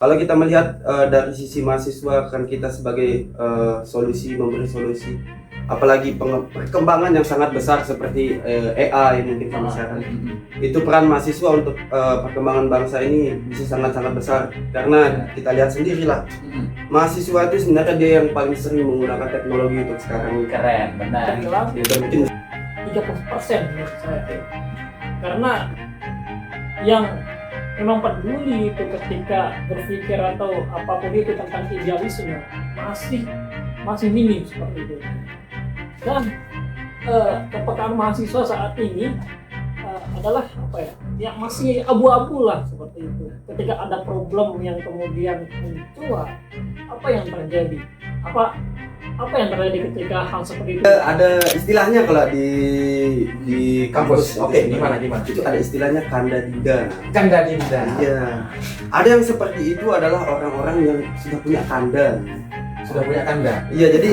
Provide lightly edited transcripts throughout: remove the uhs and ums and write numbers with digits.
Kalau kita melihat dari sisi mahasiswa, kan kita sebagai memberi solusi, apalagi perkembangan yang sangat besar seperti AI mungkin misalkan, itu peran mahasiswa untuk perkembangan bangsa ini bisa sangat-sangat besar, karena kita lihat sendirilah mahasiswa itu sebenarnya dia yang paling sering menggunakan teknologi untuk sekarang. Keren, benar. Ya, mungkin 30% menurut saya. Karena yang memang peduli itu ketika berpikir atau apapun itu tentang idealisme masih minim seperti itu. Dan kepekaan mahasiswa saat ini adalah apa ya? Ya masih abu-abu lah seperti itu. Ketika ada problem yang kemudian muncul, apa yang terjadi? Apa yang terjadi ketika hal seperti itu? ada istilahnya kalau di kampus. Oke, gimana? Itu ada istilahnya kanda dinda. Canda dinda. Iya. Ada yang seperti itu adalah orang-orang yang sudah punya kanda. Sudah punya tanda. Iya, jadi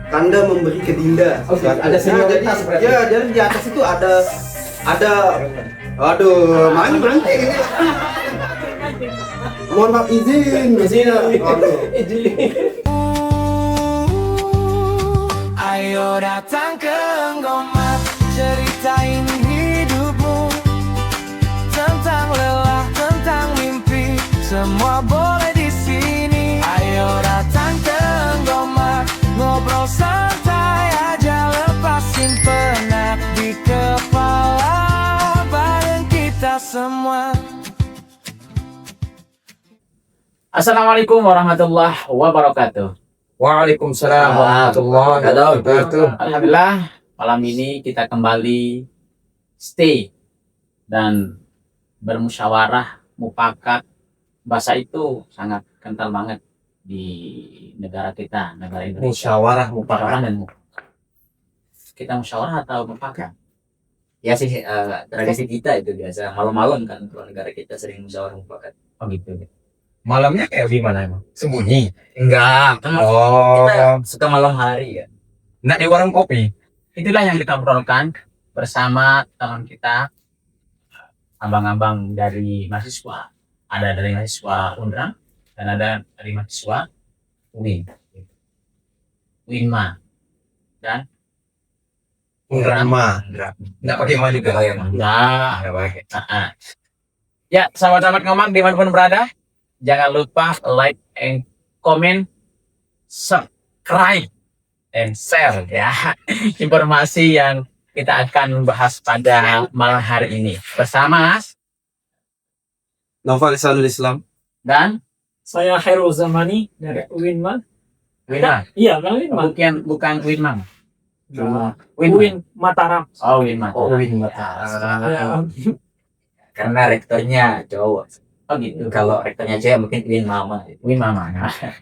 kanda memberi ke dinda. Oke, ada senioritas berarti. Iya, jadi di atas itu ada aduh, main ini. Mohon maaf, izin. Aduh. Ayo datang ke Nggomat, ceritain hidupmu, tentang lelah, tentang mimpi, semua boleh di sini. Ayo datang ke Nggomat, ngobrol santai aja, lepasin penat di kepala, bareng kita semua. Assalamualaikum warahmatullahi wabarakatuh. Waalaikumsalam warahmatullahi wabarakatuh. Alhamdulillah, malam ini kita kembali stay dan bermusyawarah, mufakat. Bahasa itu sangat kental banget di negara kita, negara Indonesia. Musyawarah Musyawarah mufakat. dan mufakat. Kita musyawarah atau mufakat? Ya sih, tradisi kita itu biasa malam-malam kan, kalau negara kita sering musyawarah mufakat. Oh gitu. Malamnya kayak gimana emang? Sembunyi? Enggak, kan Oh, kita suka malam hari ya. nggak di warung kopi? Itulah yang kita obrolkan bersama teman kita, abang-abang dari mahasiswa. Ada dari mahasiswa Unra dan ada dari mahasiswa Winma dan Unrama. Nggak pakai ma juga kayak mah. enggak. Nggak pakai. Ya, sahabat-sahabat Ngomak dimanapun berada, jangan lupa like and comment, subscribe and share ya informasi yang kita akan bahas pada malam hari ini bersama Novel Isanul Islam. dan Saya Khairul Zamani dari Winman. Winma. Iya, Bang Winman. Bukan Winma. Win Mataram. Oh, Winma. Ya, Karena rektornya cowok. Oh gitu. Kalau rektornya cewek mungkin Win Mama. Win Mama.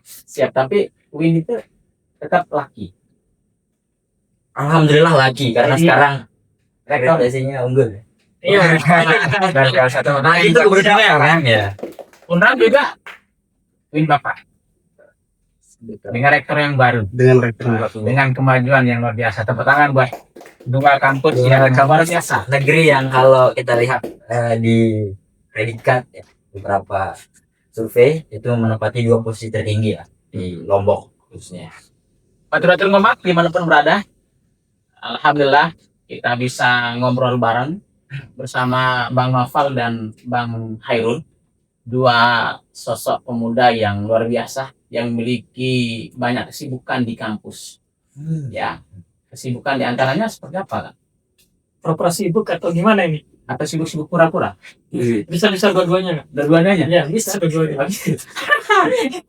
Siap, tapi Win itu tetap laki. Alhamdulillah lagi karena Jadi, sekarang Rektor rekomendasinya unggul. iya. Dan kelas satu. Nah itu kebetulan kan ya. Unram juga Win Bapak. Dengan rektor yang baru, Dengan rektor. dengan kemajuan yang luar biasa. Tepuk tangan buat dua kampus yang luar biasa. Negeri yang kalau kita lihat di predikat ya, beberapa survei itu menempati 2 posisi tertinggi ya di Lombok khususnya. Batur-batur Ngomak dimanapun berada, alhamdulillah kita bisa ngobrol bareng bersama Bang Noval dan Bang Hairul, dua sosok pemuda yang luar biasa yang memiliki banyak kesibukan di kampus. Ya, kesibukan diantaranya seperti apa, Kak? Pura-pura sibuk atau gimana ini? Atau sibuk-sibuk pura-pura? Bisa dua-duanya nggak? Dua-duanya? Ya, bisa dua-duanya.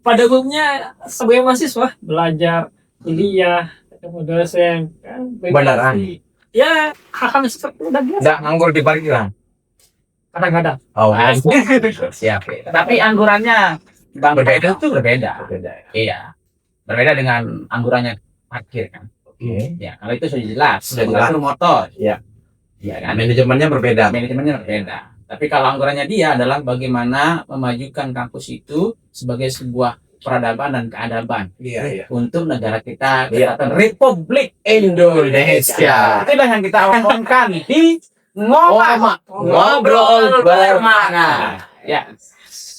Pada umumnya sebagai mahasiswa belajar, kuliah, ketemu dosen, kan Beneran? Ya, hal-hal seperti itu udah biasa. Nggak nganggur di parkiran. Kadang-kadang. Oh, Siap ya. Tapi anggurannya Bang Berbeda. itu berbeda. Iya. Berbeda dengan anggurannya parkir kan. Oke. Ya, kalau itu sudah jelas. Sudah jelas. Itu motor. Iya. Iya kan. Manajemennya berbeda. Manajemennya berbeda. Tapi kalau anggurannya dia adalah bagaimana memajukan kampus itu sebagai sebuah peradaban dan keadaban Iya. untuk negara kita, Iya. Kesatuan Republik Indonesia. Itulah yang kita omongkan di Ngomak, ngobrol bermakna. Ya,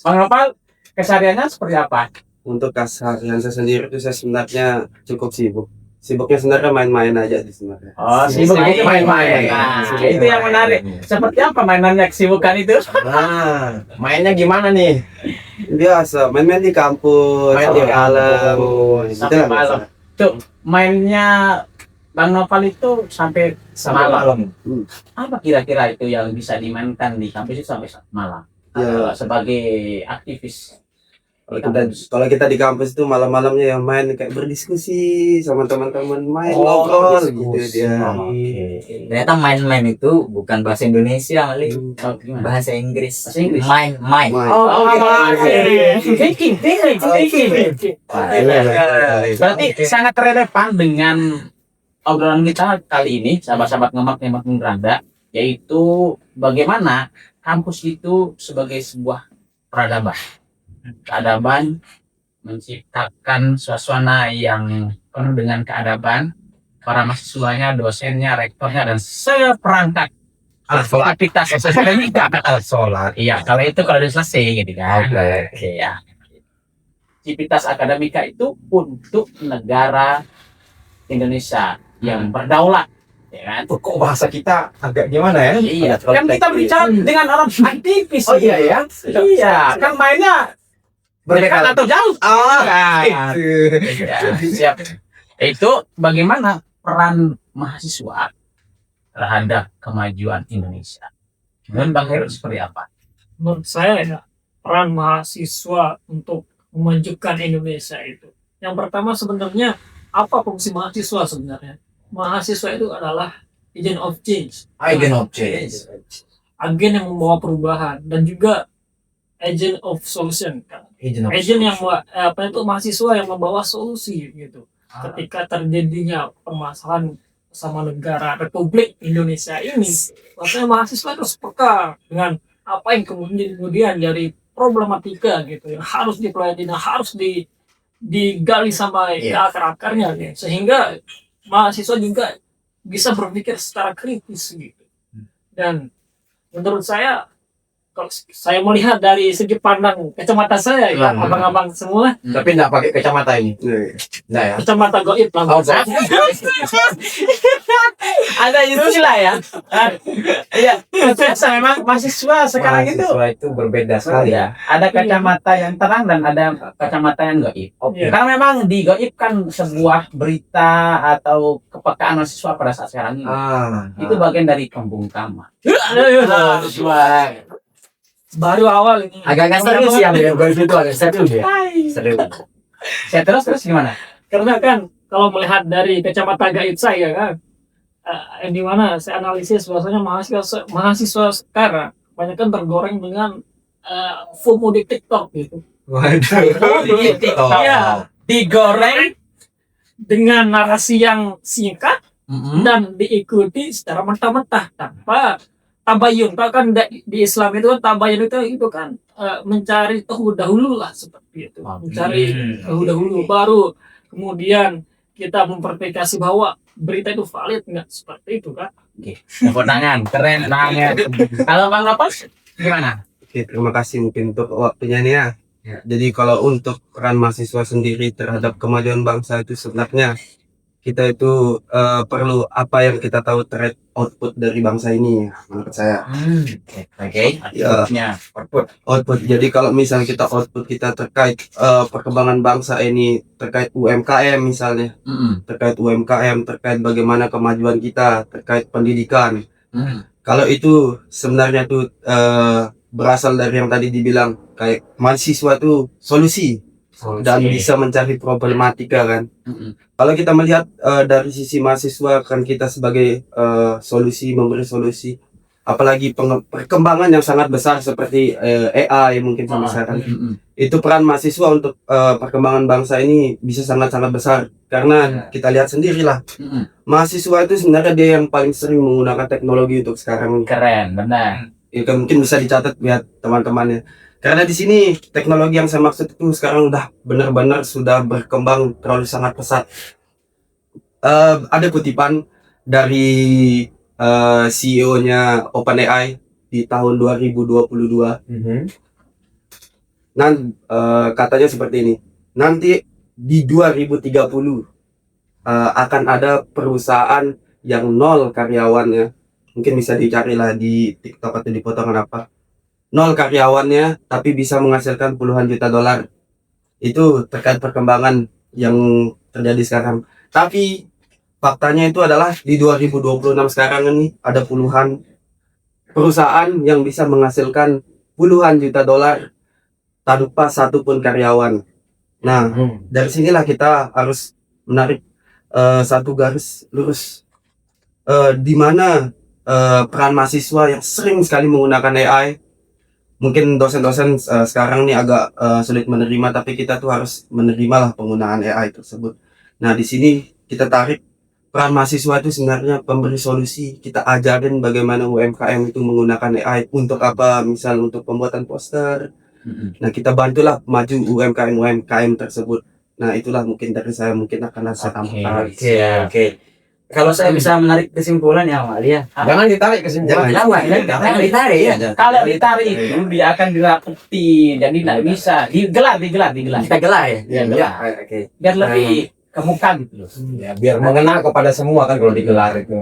Bang Nopal, kesehariannya seperti apa? Untuk keseharian saya sendiri itu saya sebenarnya cukup sibuk. Sibuknya sebenarnya main-main aja sih sebenarnya. Oh, sibuk itu main-main. Nah, itu yang menarik. Seperti apa mainannya kesibukan itu? Nah, mainnya gimana nih? Biasa main-main di kampus, Main di di alam. kampus. Gitu lah Malam. Tuh, mainnya Bang Noval itu sampai Sampai malam. malam. Apa kira-kira itu yang bisa dimainkan di kampus itu sampai malam? Ya. Sebagai aktivis. Kalau kita di kampus itu malam-malamnya yang main kayak berdiskusi sama teman-teman, main Oh, ngobrol diskusi. gitu dia. Oke. Ternyata main-main itu bukan bahasa Indonesia, kali. Oh, gimana? Bahasa Inggris. Bahasa Inggris? Main. Main. Thinking. Berarti sangat relevan dengan obrolan kita kali ini, sahabat-sahabat ngemak beranda, yaitu bagaimana kampus itu sebagai sebuah keadaban menciptakan suasana yang penuh dengan keadaban, para mahasiswanya, dosennya, rektornya, dan seperangkat aktivitas akademika. Sholat. Iya, kalau udah selesai gitu kan. Oke. Ya. Aktivitas akademika itu untuk negara Indonesia yang berdaulat, ya kan? Kok bahasa kita agak gimana ya? Iya, Ada kan kita bicara dengan orang aktivis. Oh iya ya. Iya, kan mainnya Berbeda. dekat atau jauh. Ah, Kan. Ya, siap. Itu bagaimana peran mahasiswa terhadap kemajuan Indonesia. Menurut Bang Heru seperti apa? Menurut saya ya, peran mahasiswa untuk memajukan Indonesia itu. Yang pertama sebenarnya apa fungsi mahasiswa sebenarnya? Mahasiswa itu adalah agent of change, Agent of change. agen yang membawa perubahan, dan juga agent of solution. Agent of Agent yang itu mahasiswa yang membawa solusi gitu. Ketika terjadinya permasalahan sama negara Republik Indonesia ini, makanya mahasiswa harus peka dengan apa yang kemudian dari problematika gitu yang harus dipelajari dan harus digali sampai ke akar-akarnya gitu. Sehingga mahasiswa juga bisa berpikir secara kritis gitu. Dan menurut saya, kalau saya melihat dari segi pandang kacamata saya ya, abang-abang semua, Tapi nggak pakai kacamata ini. Nah ya. kacamata goib lah. Oh, Ada istilah ya. Iya, biasa memang mahasiswa sekarang itu Mahasiswa itu berbeda sekali ya. ada kacamata yang terang dan ada kacamata yang gaib. Iya. Karena memang di gaib kan sebuah berita atau kepekaan mahasiswa pada saat sekarang ini. Itu bagian dari pembungkaman. Baru awal ini. Agak-agak serius ya, bukan itu agak serius ya. Serius. Saya terus gimana? Karena kan kalau melihat dari kacamata gaib saya kan, yang dimana saya analisis bahwasanya mahasiswa sekarang banyak kan tergoreng dengan FOMO di TikTok gitu. Waduh. Di TikTok. Iya. Digoreng Dengan narasi yang singkat Mm-mm. dan diikuti secara mentah-mentah tanpa tabayun. Kalau kan di Islam itu kan tabayun itu kan mencari tahu dahulu lah seperti itu. Mencari tahu dahulu baru kemudian kita memverifikasi bahwa berita itu valid nggak, seperti itu kan. Tepuk tangan, keren banget. Kalau Bang Napas gimana? Oke, terima kasih mungkin untuk waktunya nih ya. Jadi kalau untuk peran mahasiswa sendiri terhadap kemajuan bangsa itu sebenarnya kita itu perlu apa yang kita tahu terkait output dari bangsa ini, menurut saya. Oke. Ya. Output. Jadi kalau misalnya kita output kita terkait perkembangan bangsa ini, terkait UMKM misalnya, terkait UMKM, terkait bagaimana kemajuan kita, terkait pendidikan. Kalau itu sebenarnya tuh berasal dari yang tadi dibilang kayak mahasiswa tuh solusi dan bisa mencari problematika kan. Kalau kita melihat dari sisi mahasiswa kan kita sebagai solusi, memberi solusi, apalagi perkembangan yang sangat besar seperti AI mungkin sampai sekarang. Itu peran mahasiswa untuk perkembangan bangsa ini bisa sangat-sangat besar karena kita lihat sendirilah mahasiswa itu sebenarnya dia yang paling sering menggunakan teknologi untuk sekarang. Keren, benar. Itu mungkin bisa dicatat buat teman-temannya. Karena di sini teknologi yang saya maksud itu sekarang udah benar-benar sudah berkembang terlalu sangat pesat. Ada kutipan dari CEO-nya OpenAI di tahun 2022. Katanya seperti ini. Nanti di 2030 akan ada perusahaan yang nol karyawannya. Mungkin bisa dicari lah di TikTok atau di potongan apa. Nol karyawannya tapi bisa menghasilkan puluhan juta dolar. Itu terkait perkembangan yang terjadi sekarang. Tapi faktanya itu adalah di 2026 sekarang ini ada puluhan perusahaan yang bisa menghasilkan puluhan juta dolar tanpa satupun karyawan. Nah, dari sinilah kita harus menarik satu garis lurus di mana peran mahasiswa yang sering sekali menggunakan AI. Mungkin dosen-dosen sekarang nih agak sulit menerima, tapi kita tuh harus menerima lah penggunaan AI tersebut. Nah, di sini kita tarik peran mahasiswa itu sebenarnya pemberi solusi. Kita ajarin bagaimana UMKM itu menggunakan AI untuk apa, misal untuk pembuatan poster. Nah, kita bantulah maju UMKM tersebut. Nah, itulah mungkin dari saya, mungkin akan saya tambahkan. Oke. Kalau saya bisa menarik kesimpulan ya Amalia. Jangan ditarik kesimpulan. Jangan ditarik ya. Kalau ditarik itu dia akan dirapetin, jadi tidak bisa digelar. Kita gelar ya. Iya, Ya, oke. Biar lebih ke muka gitu loh. Ya, biar mengena kepada semua kan kalau digelar itu.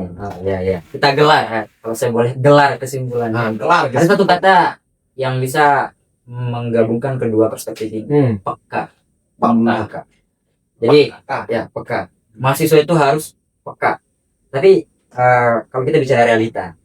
Ya. Kita gelar. Kalau saya boleh gelar kesimpulannya. Gelar. Ada satu kata yang bisa menggabungkan kedua perspektif ini. Peka. Jadi, ya peka. Mahasiswa itu harus peka. Tapi kalau kita bicara realita,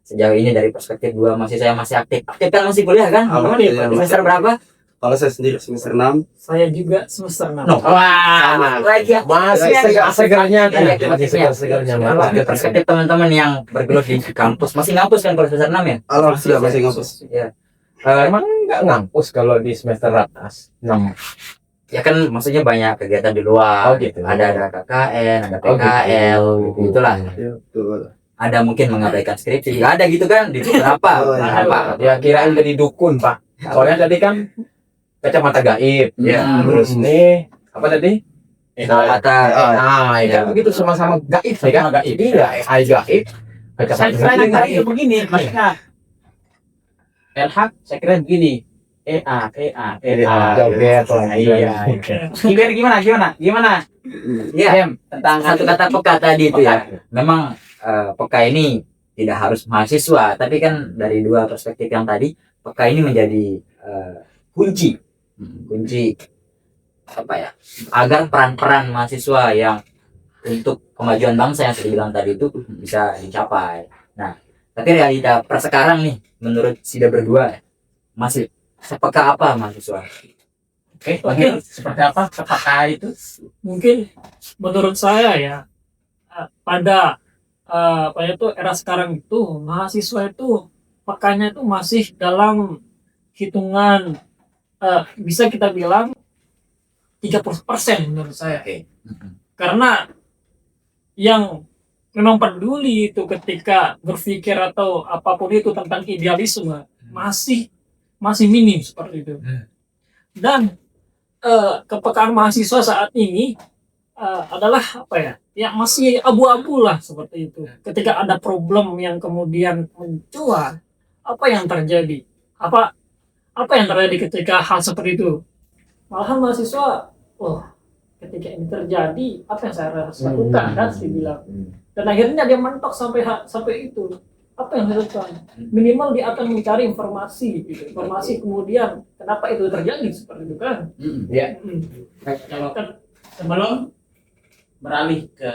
sejauh ini dari perspektif dua mahasiswa yang masih aktif kan masih kuliah kan? Alhamdulillah. Semester berapa? Kalau saya sendiri semester 6. Saya juga semester 6. No. Wah, lagi Masih segar-segarnya kan? Masih segar-segarnya. Kalau dari perspektif teman-teman yang bergelut di kampus, masih ngampus kan kalau semester 6 ya? Alhamdulillah masih ngampus. Ya. Emang nggak ngampus kalau di semester atas 6? Ya kan maksudnya banyak kegiatan di luar. Oh, gitu. Ada KKN, ada Oh, PKL, gitu. gitulah. Ya, betul. Ada mungkin mengabaikan skripsi. Ada gitu kan? Di berapa? Oh, iya. Berapa? Ya kirain jadi dukun Pak. Soalnya tadi kan kacamata gaib. Ya. Terus nih apa tadi? Kata Nah, ya kan begitu sama-sama gaib ya kan? Sama gaib. Iya, AI gaib. Saya kira yang tadi itu begini, maksudnya Elhak, saya kira begini. EA. Joget lah. Iya. Gimana? ya, Tentang satu kata peka tadi itu ya. Memang peka ini tidak harus mahasiswa, tapi kan dari dua perspektif yang tadi, peka ini menjadi kunci apa ya? Agar peran-peran mahasiswa yang untuk kemajuan bangsa yang sudah bilang tadi itu bisa dicapai. Nah, tapi realita per sekarang nih, menurut Sida berdua masih sepeka apa mahasiswa? Oke, mungkin seperti apa apakah itu? Mungkin menurut saya ya pada era sekarang itu mahasiswa itu pekanya itu masih dalam hitungan bisa kita bilang 30% menurut saya. Karena yang memang peduli itu ketika berpikir atau apapun itu tentang idealisme masih minim seperti itu. Dan kepekaan mahasiswa saat ini adalah apa ya? Ya masih abu-abu lah seperti itu. Ketika ada problem yang kemudian mencuat, apa yang terjadi? Apa yang terjadi ketika hal seperti itu? Malahan mahasiswa, ketika ini terjadi, apa yang saya harus lakukan? Kan dibilang. Dan akhirnya dia mentok sampai itu. Apa yang dilakukan? Minimal dia akan mencari informasi, gitu. Informasi kemudian kenapa itu terjadi seperti itu kan? Iya. Kalau kan sebelum beralih ke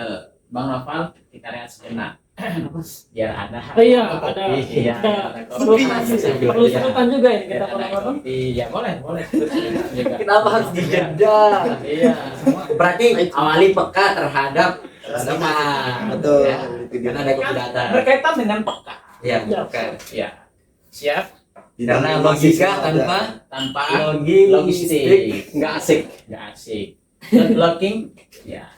Bang Noval, kita lihat sejenak. Biar ada. Iya, ada perlu Iya. sebutan juga ini kita potong-potong. Iya, boleh. Kenapa harus dijeda? Iya. Berarti awali peka terhadap teman. Betul. Ya, karena ada keberatan. Berkaitan dengan peka. Ya, Ya. peka. Ya. Siap. Karena logika tanpa logistik Nggak asik. Nggak asik. Good looking. Ya.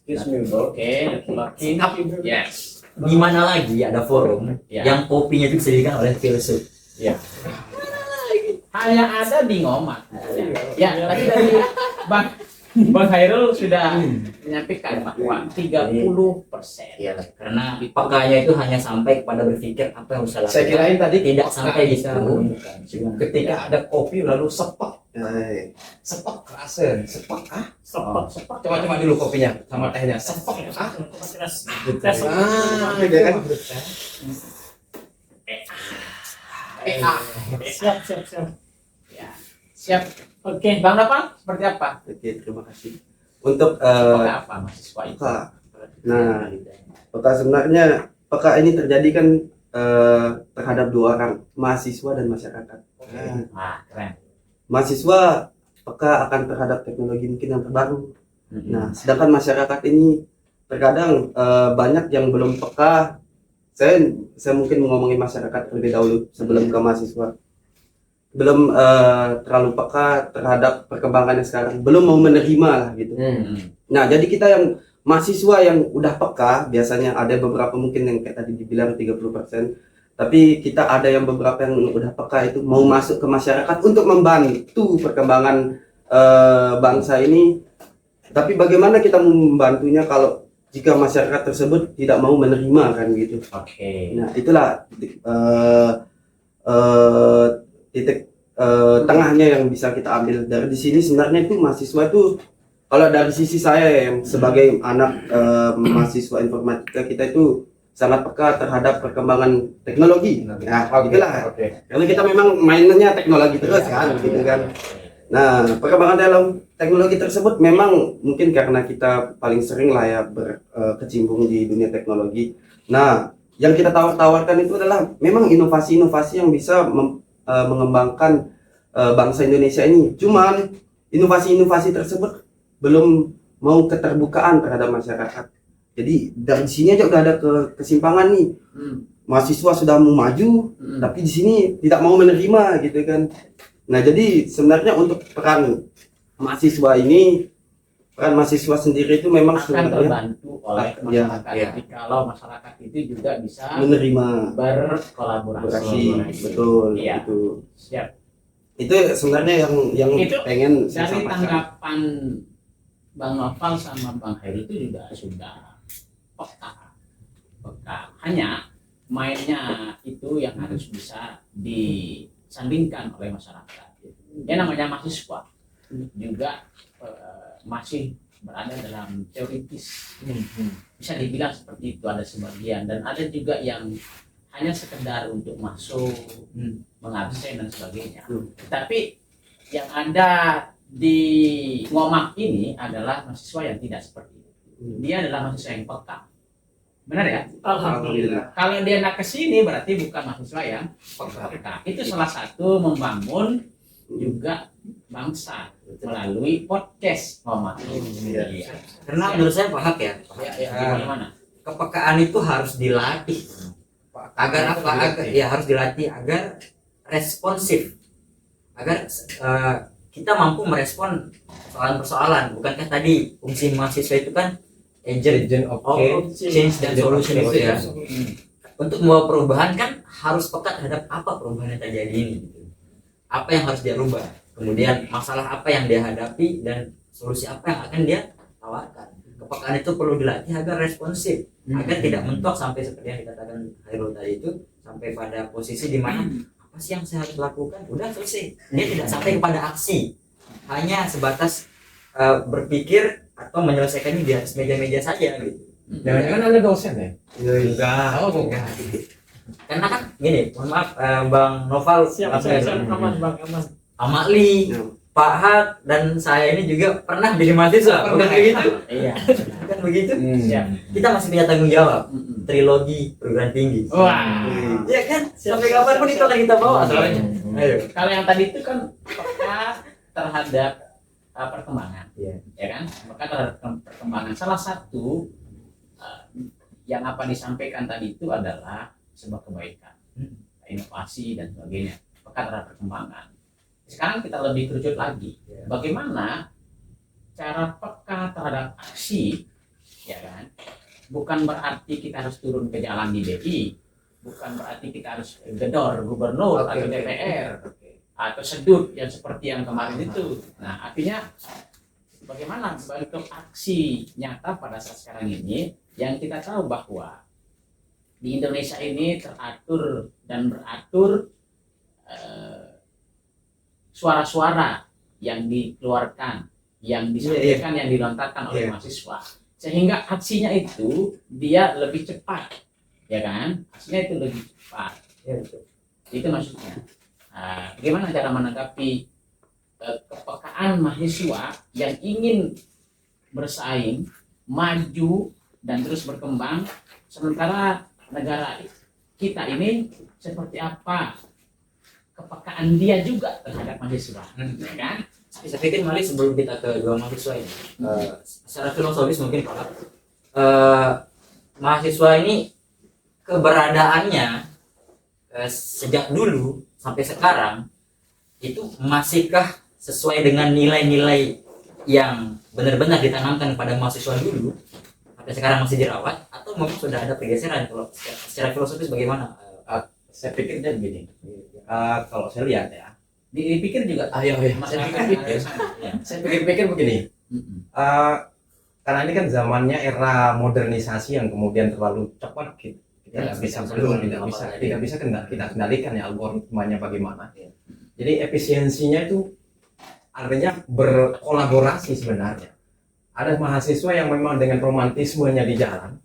Excuse me, bro. Oke, good looking. Yes. di mana lagi ada forum Ya. yang kopinya itu disediakan oleh filsuf. Hanya ada di Ngomat. Ya, tadi dari Bang Bang Hairul sudah menyampaikan bahwa 30%. Iya, karena pekanya itu hanya sampai kepada berpikir apa yang harus saya Saya lakukan. kirain tadi Tidak peka sampai di bisa situ. menentukan. Ketika ada kopi lalu sepek, Eh, sepek kerasen, sepek ah. Sepak. Coba dulu kopinya sama tehnya, sepek ah. Tes. Ah, Beda kan? Siap. Ya. Siap. Oke. Bang Nopal seperti apa? Oke, terima kasih. Untuk Seperti apa mahasiswa itu? peka. Nah, peka sebenarnya peka ini terjadi kan terhadap dua orang, mahasiswa dan masyarakat. Wah, keren. Mahasiswa peka akan terhadap teknologi mungkin yang terbaru. Nah, sedangkan masyarakat ini terkadang banyak yang belum peka. Saya mungkin mau ngomongin masyarakat terlebih dahulu sebelum ke mahasiswa. Belum terlalu peka terhadap perkembangan yang sekarang, belum mau menerima lah gitu. Nah, jadi kita yang mahasiswa yang udah peka, biasanya ada beberapa mungkin yang kayak tadi dibilang 30%, tapi kita ada yang beberapa yang udah peka itu mau masuk ke masyarakat untuk membantu perkembangan bangsa ini. Tapi bagaimana kita membantunya kalau jika masyarakat tersebut tidak mau menerima kan gitu. Oke. Nah, itulah titik tengahnya yang bisa kita ambil dari di sini. Sebenarnya itu mahasiswa itu, kalau dari sisi saya yang sebagai anak mahasiswa informatika, kita itu sangat peka terhadap perkembangan teknologi. Nah, itulah. Oke. Karena kita memang mainnya teknologi terus kan, gitu kan. Nah, perkembangan dalam teknologi tersebut memang mungkin karena kita paling sering lah ya berkecimpung di dunia teknologi. Nah, yang kita tawarkan itu adalah memang inovasi-inovasi yang bisa mengembangkan bangsa Indonesia ini. Cuman inovasi-inovasi tersebut belum mau keterbukaan terhadap masyarakat. Jadi dari sini aja udah ada kesimpangan nih. Mahasiswa sudah mau maju, tapi di sini tidak mau menerima gitu kan. Nah, jadi sebenarnya untuk peran mahasiswa ini, peran mahasiswa sendiri itu memang Akan sebenarnya terbantu oleh Ya, masyarakat. ya. Kalau masyarakat itu juga bisa menerima berkolaborasi. betul Iya. itu. Siap. Itu sebenarnya yang Itu pengen saya Dari sampaikan. tanggapan Bang Noval sama Bang Heri itu juga sudah peka. Hanya mainnya itu yang harus bisa disandingkan oleh masyarakat. Ya, namanya mahasiswa juga masih berada dalam teoritis. Bisa dibilang seperti itu, ada sebagian, dan ada juga yang hanya sekedar untuk masuk, mengabsen dan sebagainya. Tapi yang ada di Ngomak ini adalah mahasiswa yang tidak seperti itu. Dia adalah mahasiswa yang peka. Benar ya? Alhamdulillah. Kalau dia nak ke sini berarti bukan mahasiswa yang peka. Itu salah satu membangun juga bangsa melalui podcast Ngomak. Iya. Karena menurut saya Pak Hak ya, Gimana? kepekaan itu harus dilatih. Agar apa? Harus dilatih agar responsif. Agar kita mampu merespon persoalan-persoalan. Bukankah tadi fungsi mahasiswa itu kan agent of change dan solution itu ya. Untuk membawa perubahan kan harus peka terhadap apa perubahan yang terjadi ini gitu. Apa yang harus dia rubah, kemudian masalah apa yang dia hadapi, dan solusi apa yang akan dia tawarkan. Kepekaan itu perlu dilatih agar responsif, agar tidak mentok sampai seperti yang dikatakan Hairul tadi itu, sampai pada posisi di mana apa sih yang saya harus lakukan, udah selesai. Dia tidak sampai kepada aksi, hanya sebatas berpikir atau menyelesaikannya di atas meja-meja saja gitu. Jangan-jangan ada dosen ya? Enggak. Oh, bukan. Karena kan gini, mohon maaf Bang Noval, Siap. Aman, Bang, aman. Amakli, Ya. Pak Hak, dan saya ini juga pernah jadi mahasiswa, bukan begitu? Iya. Bukan begitu? Siap. Kita masih punya tanggung jawab. Trilogi perguruan tinggi. Wah. Iya kan? Sampai kapan pun itu akan kita bawa soalnya. Ayo. Kalau yang tadi itu kan peka terhadap perkembangan, Iya. ya kan? Peka terhadap perkembangan. Salah satu yang apa disampaikan tadi itu adalah sebuah kebaikan, inovasi dan sebagainya. Peka terhadap perkembangan. Sekarang kita lebih kerucut lagi. Bagaimana cara peka terhadap aksi, ya kan? Bukan berarti kita harus turun ke jalan di DI, bukan berarti kita harus gedor gubernur atau DPR atau sedut yang seperti yang kemarin itu. Nah, artinya bagaimana bentuk aksi nyata pada saat sekarang ini yang kita tahu bahwa di Indonesia ini teratur dan beratur suara-suara yang dikeluarkan, yang disampaikan, yang dilontarkan oleh mahasiswa, sehingga aksinya itu dia lebih cepat, ya kan? Aksinya itu lebih cepat. Itu maksudnya. Bagaimana cara menanggapi kepekaan mahasiswa yang ingin bersaing, maju dan terus berkembang, sementara negara kita ini seperti apa kepekaan dia juga terhadap mahasiswa, ya kan? Saya pikir mari sebelum kita ke dua mahasiswa ini, secara filosofis mungkin Pak, mahasiswa ini keberadaannya sejak dulu sampai sekarang itu masihkah sesuai dengan nilai-nilai yang benar-benar ditanamkan pada mahasiswa dulu sampai sekarang masih dirawat, atau memang sudah ada pergeseran? Kalau secara filosofis bagaimana? Saya pikirnya begini. Kalau saya lihat ya, Dipikir juga saya pikir begini. Karena ini kan zamannya era modernisasi yang kemudian terlalu cepat, kita tidak bisa kita kendalikan ya algoritmanya bagaimana. Jadi efisiensinya itu artinya berkolaborasi sebenarnya. Ada mahasiswa yang memang dengan romantismenya di jalan,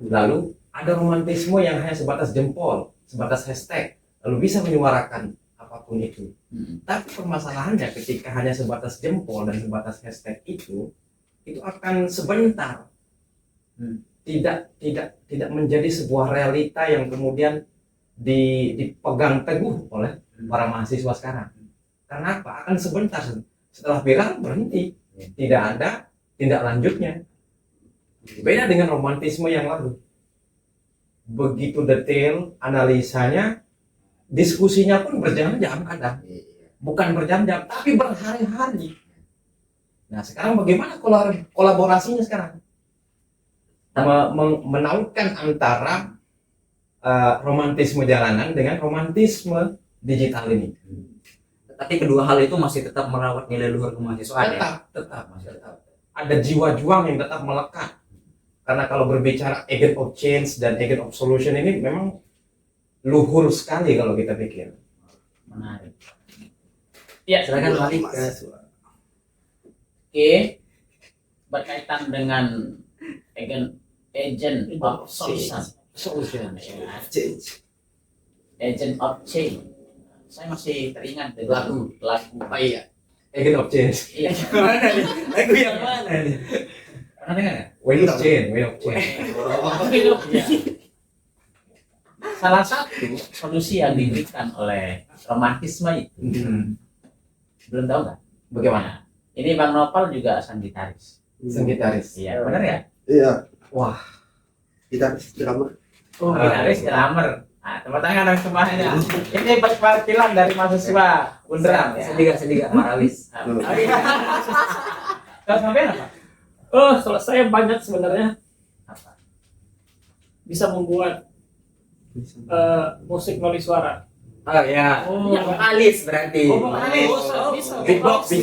lalu ada romantisme yang hanya sebatas jempol, sebatas hashtag, lalu bisa menyuarakan apapun itu. Tapi permasalahannya ketika hanya sebatas jempol dan sebatas hashtag itu akan sebentar, tidak menjadi sebuah realita yang kemudian dipegang teguh oleh para mahasiswa sekarang. Karena apa? Akan sebentar, setelah viral berhenti, tidak ada tindak lanjutnya. Beda dengan romantisme yang lalu, begitu detail analisanya, diskusinya pun berjam-jam kadang, bukan berjam-jam tapi berhari-hari. Nah sekarang bagaimana kolaborasinya sekarang? Menautkan antara romantisme jalanan dengan romantisme digital ini. Tapi kedua hal itu masih tetap merawat nilai luhur kemahasiswaan ya? Tetap ada jiwa juang yang tetap melekat. Karena kalau berbicara agent of change dan agent of solution ini memang luhur sekali kalau kita pikir. Menarik. Ya, Silakan balik ke Oke, berkaitan dengan agent of solution, Change. agent of change. Saya masih teringat dengan lagu. Oh iya, agent of change. Iya. Lagu yang mana nih? Pernah dengar ya? Way of change. Iya. Salah satu solusi yang diberikan oleh romantisme itu, belum tahu nggak? Bagaimana? Ini Bang Nopal juga sang gitaris. Gitaris. Iya, benar ya? Iya. Wah, Kita drama. Oh, gitaris drummer. Nah, tepuk tangan dong semuanya. Ini perwakilan dari mahasiswa Undrang ya. sedikit Maralis. Kalau sampai apa? Kalau saya banyak sebenarnya bisa membuat musik melalui suara. Oh ya, Oh, vokalis berarti. Oh, vokalis. Bisa. beatbox.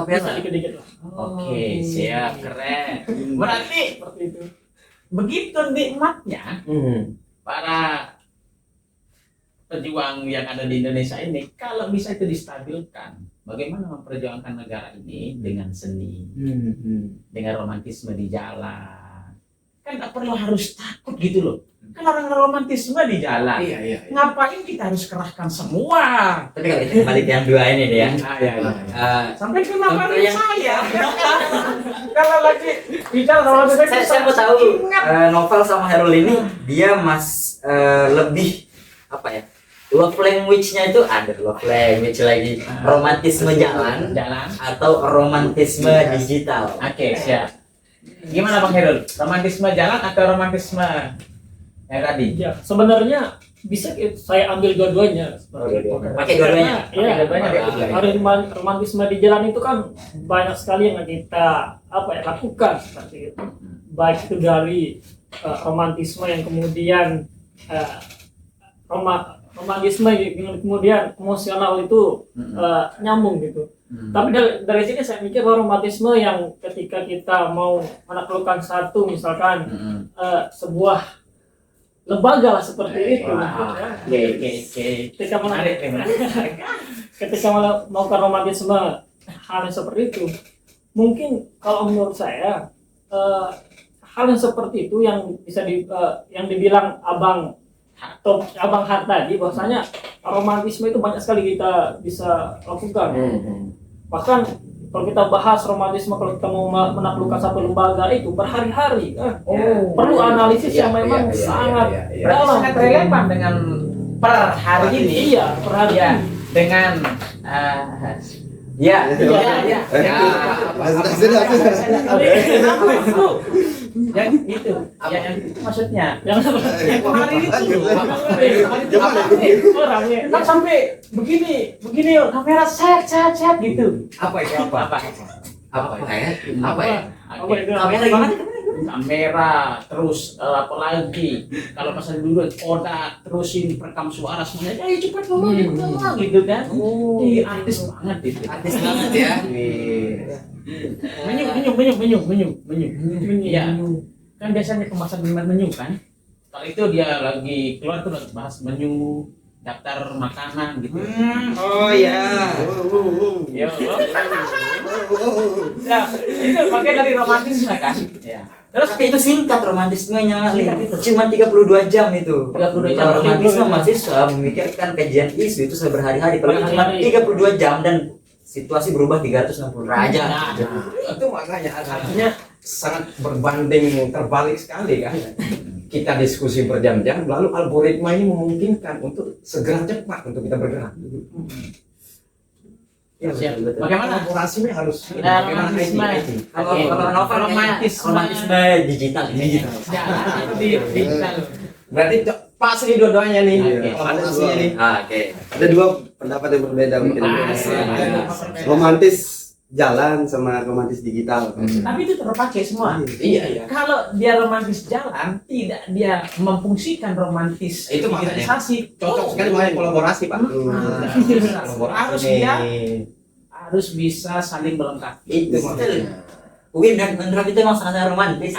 Bisa dikit-dikit lah. Oke, siap, keren. Berarti Seperti itu. begitu nikmatnya para pejuang yang ada di Indonesia ini, kalau bisa itu distabilkan, bagaimana memperjuangkan negara ini dengan seni, dengan romantisme di jalan. Kan nggak perlu harus takut gitu loh. Kan orang romantisme di jalan. Iya. Ngapain kita harus kerahkan semua? Tapi kalau kita kembali ke yang dua ini deh ya. Sampai kenapa Contoh yang- saya? Kalau lagi bicara romantisme, Saya mau tahu Novel sama Herul ini dia lebih apa ya? Love language-nya itu ada love language lagi, romantisme jalan atau romantisme digital. Oke, siap. Gimana Bang Herul? Romantisme jalan atau romantisme yang tadi? Ya, sebenarnya bisa saya ambil dua-duanya. Pakai dua-duanya. Iya, Pakai romantisme di jalan itu kan banyak sekali yang kita lakukan seperti itu. Baik itu dari romantisme yang kemudian romantisme yang kemudian emosional itu nyambung gitu. Tapi dari sini saya mikir bahwa romantisme yang ketika kita mau menaklukkan satu misalkan sebuah lembaga lah seperti itu. Ketika ketika melakukan romantisme hal yang seperti itu, mungkin kalau menurut saya hal yang seperti itu yang bisa yang dibilang abang Hat tadi, bahwasanya romantisme itu banyak sekali kita bisa lakukan. Bahkan kalau kita bahas romantisme, kalau kita mau menaklukkan satu lembaga itu berhari-hari, perlu analisis yang memang sangat dalam, sangat relevan dengan per hari ini. Iya, per hari Ya, ini. dengan yang itu, yang itu maksudnya. Yang kemarin itu, kan sampai begini kamera set gitu. Apa itu apa? Kamera gimana? Kamera terus apalagi kalau pas dulu Kodak terusin perekam suara semuanya, cepat ngomong gitu kan. Artis banget itu. Artis banget ya. Menyu ya. Kan biasanya kemasan minuman menyu kan. Kalau itu dia lagi keluar tuh bahas menyu, daftar makanan gitu. Oh ya. Ya, itu pakai dari romantisme kan. Ya. Terus itu singkat romantismenya, cuma 32 jam itu. 32 jam. Kalau romantisme mahasiswa memikirkan kajian isu itu berhari-hari, cuma 32 jam dan situasi berubah 360 derajat. Itu makanya artinya sangat berbanding terbalik sekali kan. Kita diskusi berjam-jam, lalu algoritma ini memungkinkan untuk segera cepat untuk kita bergerak. Ya, Siap. Bagaimana? Kolaborasinya harus Bagaimana romantisme. Kalau novel romantisme digital. Digital. Berarti pas nih dua-duanya nih. Oke. Kolaborasinya nih. Oke. Ada dua pendapat yang berbeda mungkin. Romantis jalan sama romantis digital. Tapi itu terpakai semua. Iya. Kalau dia romantis jalan, tidak dia memfungsikan romantis Itu makanya. digitalisasi. Cocok sekali makanya kolaborasi, Pak. Harus bisa saling melengkapi. Itu makanya. Win dan Indra itu emang sangat romantis.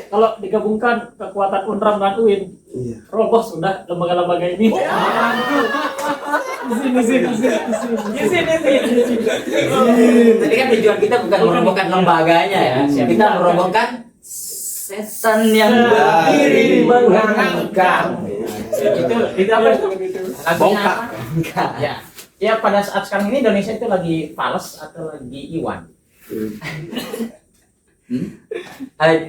Kalau digabungkan kekuatan Unram dan Uin, Iya. roboh sudah lembaga-lembaga ini. Tadi kan tujuan kita bukan merobohkan lembaganya ya. Kita merobohkan setan yang berdiri mengangkang. Itu apa itu? Bongkar. Ya. Ya pada saat sekarang ini Indonesia itu lagi fals atau lagi Iwan.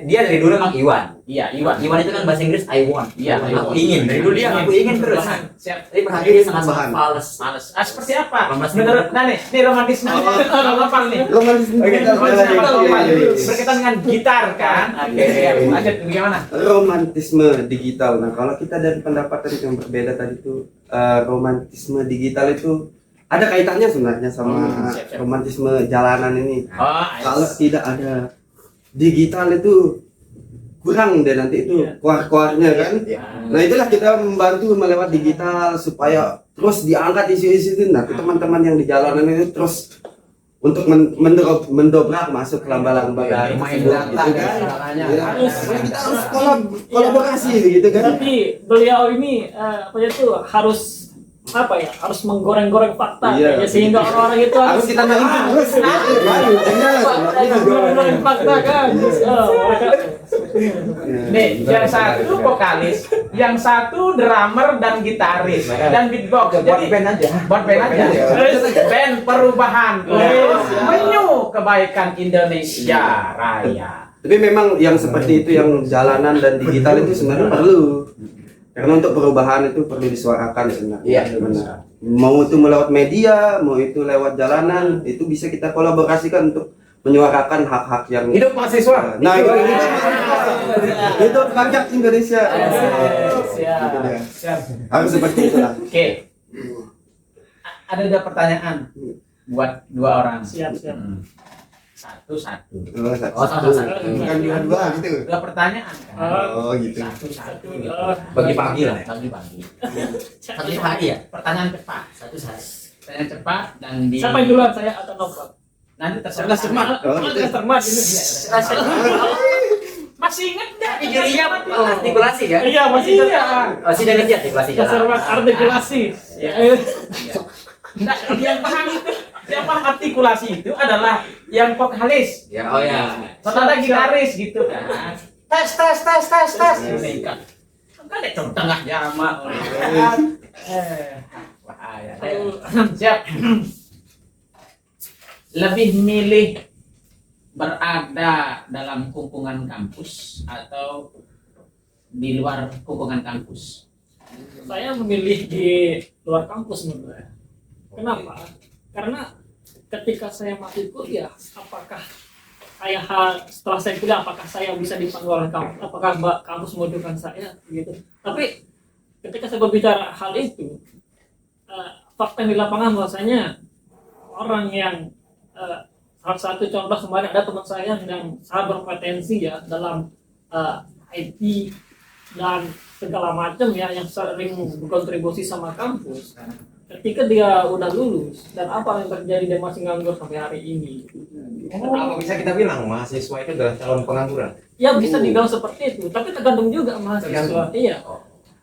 Dia dari dulu emang Iwan. Iya, Iwan. Iwan itu kan bahasa Inggris I want. Iya, Aku ingin. Dari dulu dia aku ingin terus. Siap. Tapi perhati dia sangat males. Males. Seperti apa? Romantis. Menurut ini romantisme apa nih? Romantis digital. Berkaitan dengan gitar kan? Oke, siap. Lanjut bagaimana? Romantisme digital. Nah, kalau kita dari pendapat tadi yang berbeda tadi itu romantisme digital itu ada kaitannya sebenarnya sama siap. romantisme jalanan ini. Oh, Kalau tidak ada digital itu kurang deh nanti itu kuar-kuarnya kan. Nah, itulah kita membantu melewat digital supaya terus diangkat isu-isu itu. Nah, teman-teman yang di jalanan itu terus untuk mendobrak masuk ke lembaga-lembaga Main tersebut, data gitu kan. caranya. Ya, kita harus kolaborasi gitu kan. Tapi beliau ini harus menggoreng-goreng fakta Iya. ya, sehingga orang-orang itu Harus kita naik terus. menggoreng fakta kan. nih, yang satu vokalis, yang satu drummer dan gitaris dan beatbox. Jadi band aja. buat band aja. Terus band perubahan. Menyu kebaikan Indonesia Raya. Tapi memang yang seperti itu yang jalanan dan digital itu sebenarnya perlu. Karena untuk perubahan itu perlu disuarakan sebenarnya. Iya, benar. Mau itu lewat media, mau itu lewat jalanan, itu bisa kita kolaborasikan untuk menyuarakan hak-hak yang Hidup mahasiswa. Nah, itu rakyat Indonesia. Siap. Harus seperti itulah. Oke. Ada dua pertanyaan buat dua orang. Siap. Satu. Satu. Bukan dua gitu. Dua pertanyaan kan? Oh, gitu. Satu. Gitu. Pagi-pagi lah. Pagi-pagi. Satu hari ya. Pertanyaan cepat. Satu hari. Saya cepat dan di Siapa yang duluan, saya atau Novel? nanti terserah Cermat. Cermat ini. Masih ingat nggak? Jurinya artikulasi kan? Iya, masih ingat. Oh, sidang inti artikulasi jalan. Cermat artikulasi. Ya. Nah, yang paham itu, yang paham artikulasi itu adalah yang vokalis. Ya, oh ya. Setelah gitaris gitu kan. Tes. Ini kan ada tengah jamak. Bahaya. Siap. Lebih milih berada dalam lingkungan kampus atau di luar lingkungan kampus? Saya memilih di luar kampus menurut saya. Kenapa? Karena ketika saya masih kuliah, apakah setelah saya kuliah, apakah saya bisa dipanggil oleh kampus? Apakah kampus membutuhkan saya? Gitu. Tapi ketika saya berbicara hal itu, fakta di lapangan bahwasanya orang yang salah satu contoh kemarin ada teman saya yang sangat berpotensi ya dalam IT dan segala macam ya yang sering berkontribusi sama kampus. Ketika dia udah lulus dan apa yang terjadi, dia masih nganggur sampai hari ini. Apa bisa kita bilang mahasiswa itu adalah calon pengangguran? Ya bisa dibilang seperti itu, tapi tergantung juga mahasiswa. Tergantung. Iya.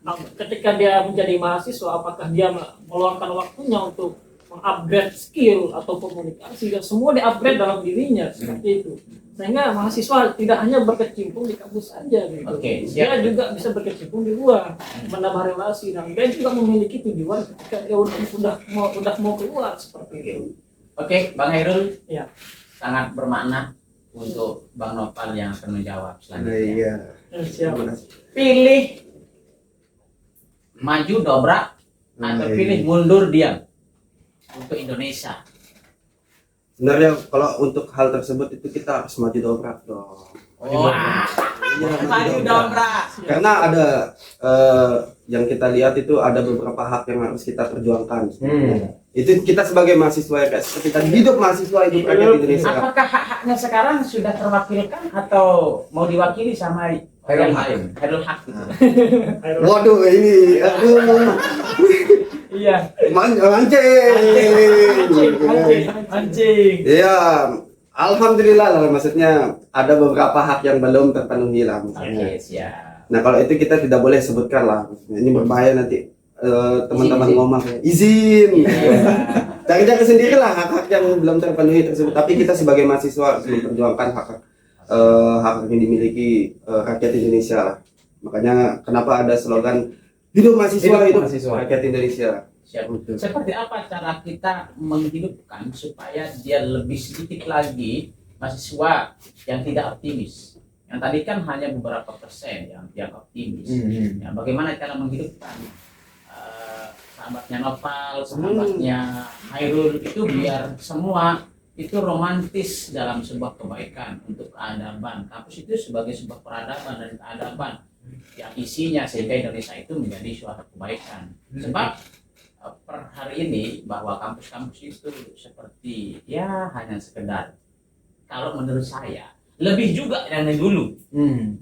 Nah, ketika dia menjadi mahasiswa, apakah dia meluangkan waktunya untuk mengupgrade skill atau komunikasi, dan semua di-upgrade dalam dirinya seperti itu. Sehingga mahasiswa tidak hanya berkecimpung di kampus saja gitu. Oke, Dia juga bisa berkecimpung di luar, menambah relasi, dan dia juga memiliki tujuan ketika dia udah mau keluar seperti itu. Oke, Bang Hairul. Iya. Sangat bermakna untuk Bang Noval yang akan menjawab selanjutnya. Iya. Siap. Pilih maju dobrak atau pilih mundur diam untuk Indonesia. Sebenarnya kalau untuk hal tersebut itu kita harus maju dobrak dong. Wah, Iya, maju dobrak. Karena ada yang kita lihat itu ada beberapa hak yang harus kita perjuangkan. Itu kita sebagai mahasiswa ya, kayak seperti tadi hidup mahasiswa hidup rakyat Indonesia. Apakah hak-haknya sekarang sudah terwakilkan atau mau diwakili sama Hairul yang Haq. lain? Hairul Haq gitu. Waduh ini, aduh, Iya. mancing. Iya, alhamdulillah lah, maksudnya ada beberapa hak yang belum terpenuhi lah. Oke, siap. Nah kalau itu kita tidak boleh sebutkan lah, ini berbahaya nanti teman-teman Izin. ngomong izin. Cari-cari sendiri lah hak-hak yang belum terpenuhi tersebut. Tapi kita sebagai mahasiswa harus memperjuangkan hak yang dimiliki rakyat Indonesia lah. Makanya kenapa ada slogan hidup mahasiswa, Hidup hidup mahasiswa. rakyat Indonesia. Siap. Seperti apa cara kita menghidupkan supaya dia lebih sedikit lagi mahasiswa yang tidak optimis? Yang tadi kan hanya beberapa persen yang optimis. Ya, bagaimana cara menghidupkan sahabatnya Noval, sahabatnya Hairul itu biar semua itu romantis dalam sebuah kebaikan untuk keadaban. Kampus itu sebagai sebuah peradaban dan keadaban yang isinya sehingga Indonesia itu menjadi suatu kebaikan. Sebab per hari ini bahwa kampus-kampus itu seperti ya hanya sekedar, kalau menurut saya lebih juga dari dulu.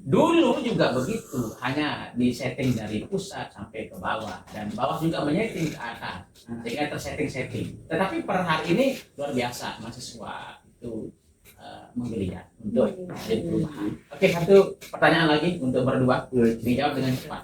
Dulu juga begitu, hanya disetting dari pusat sampai ke bawah dan bawah juga menyeting ke atas sehingga tersetting-setting. Tetapi per hari ini luar biasa mahasiswa itu menggeliat untuk jadi perubahan. Oke, satu pertanyaan lagi untuk berdua, dijawab dengan cepat.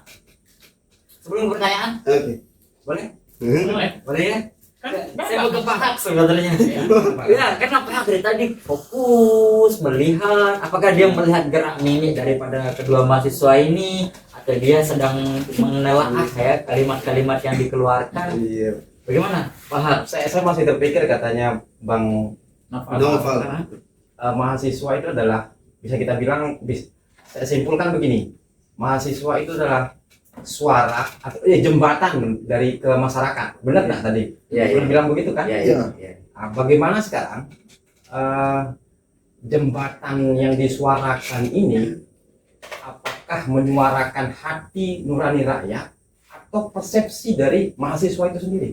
Sebelum pertanyaan, Oke. boleh? Boleh? Boleh ya? Kan Saya mau ke Pak Hak sebenarnya. Ya. Ya, karena Pak Hak dari tadi fokus melihat apakah dia melihat gerak mimik daripada kedua mahasiswa ini atau dia sedang menelaah ya kalimat-kalimat yang dikeluarkan. Iya. Bagaimana, Pak Hak? Saya masih terpikir katanya Bang Noval. mahasiswa itu adalah bisa kita bilang saya simpulkan begini, mahasiswa itu adalah suara atau jembatan dari ke masyarakat, benar nggak tadi? Iya, iya. Bilang begitu kan? Ya. Nah, bagaimana sekarang jembatan yang disuarakan ini apakah menyuarakan hati nurani rakyat atau persepsi dari mahasiswa itu sendiri?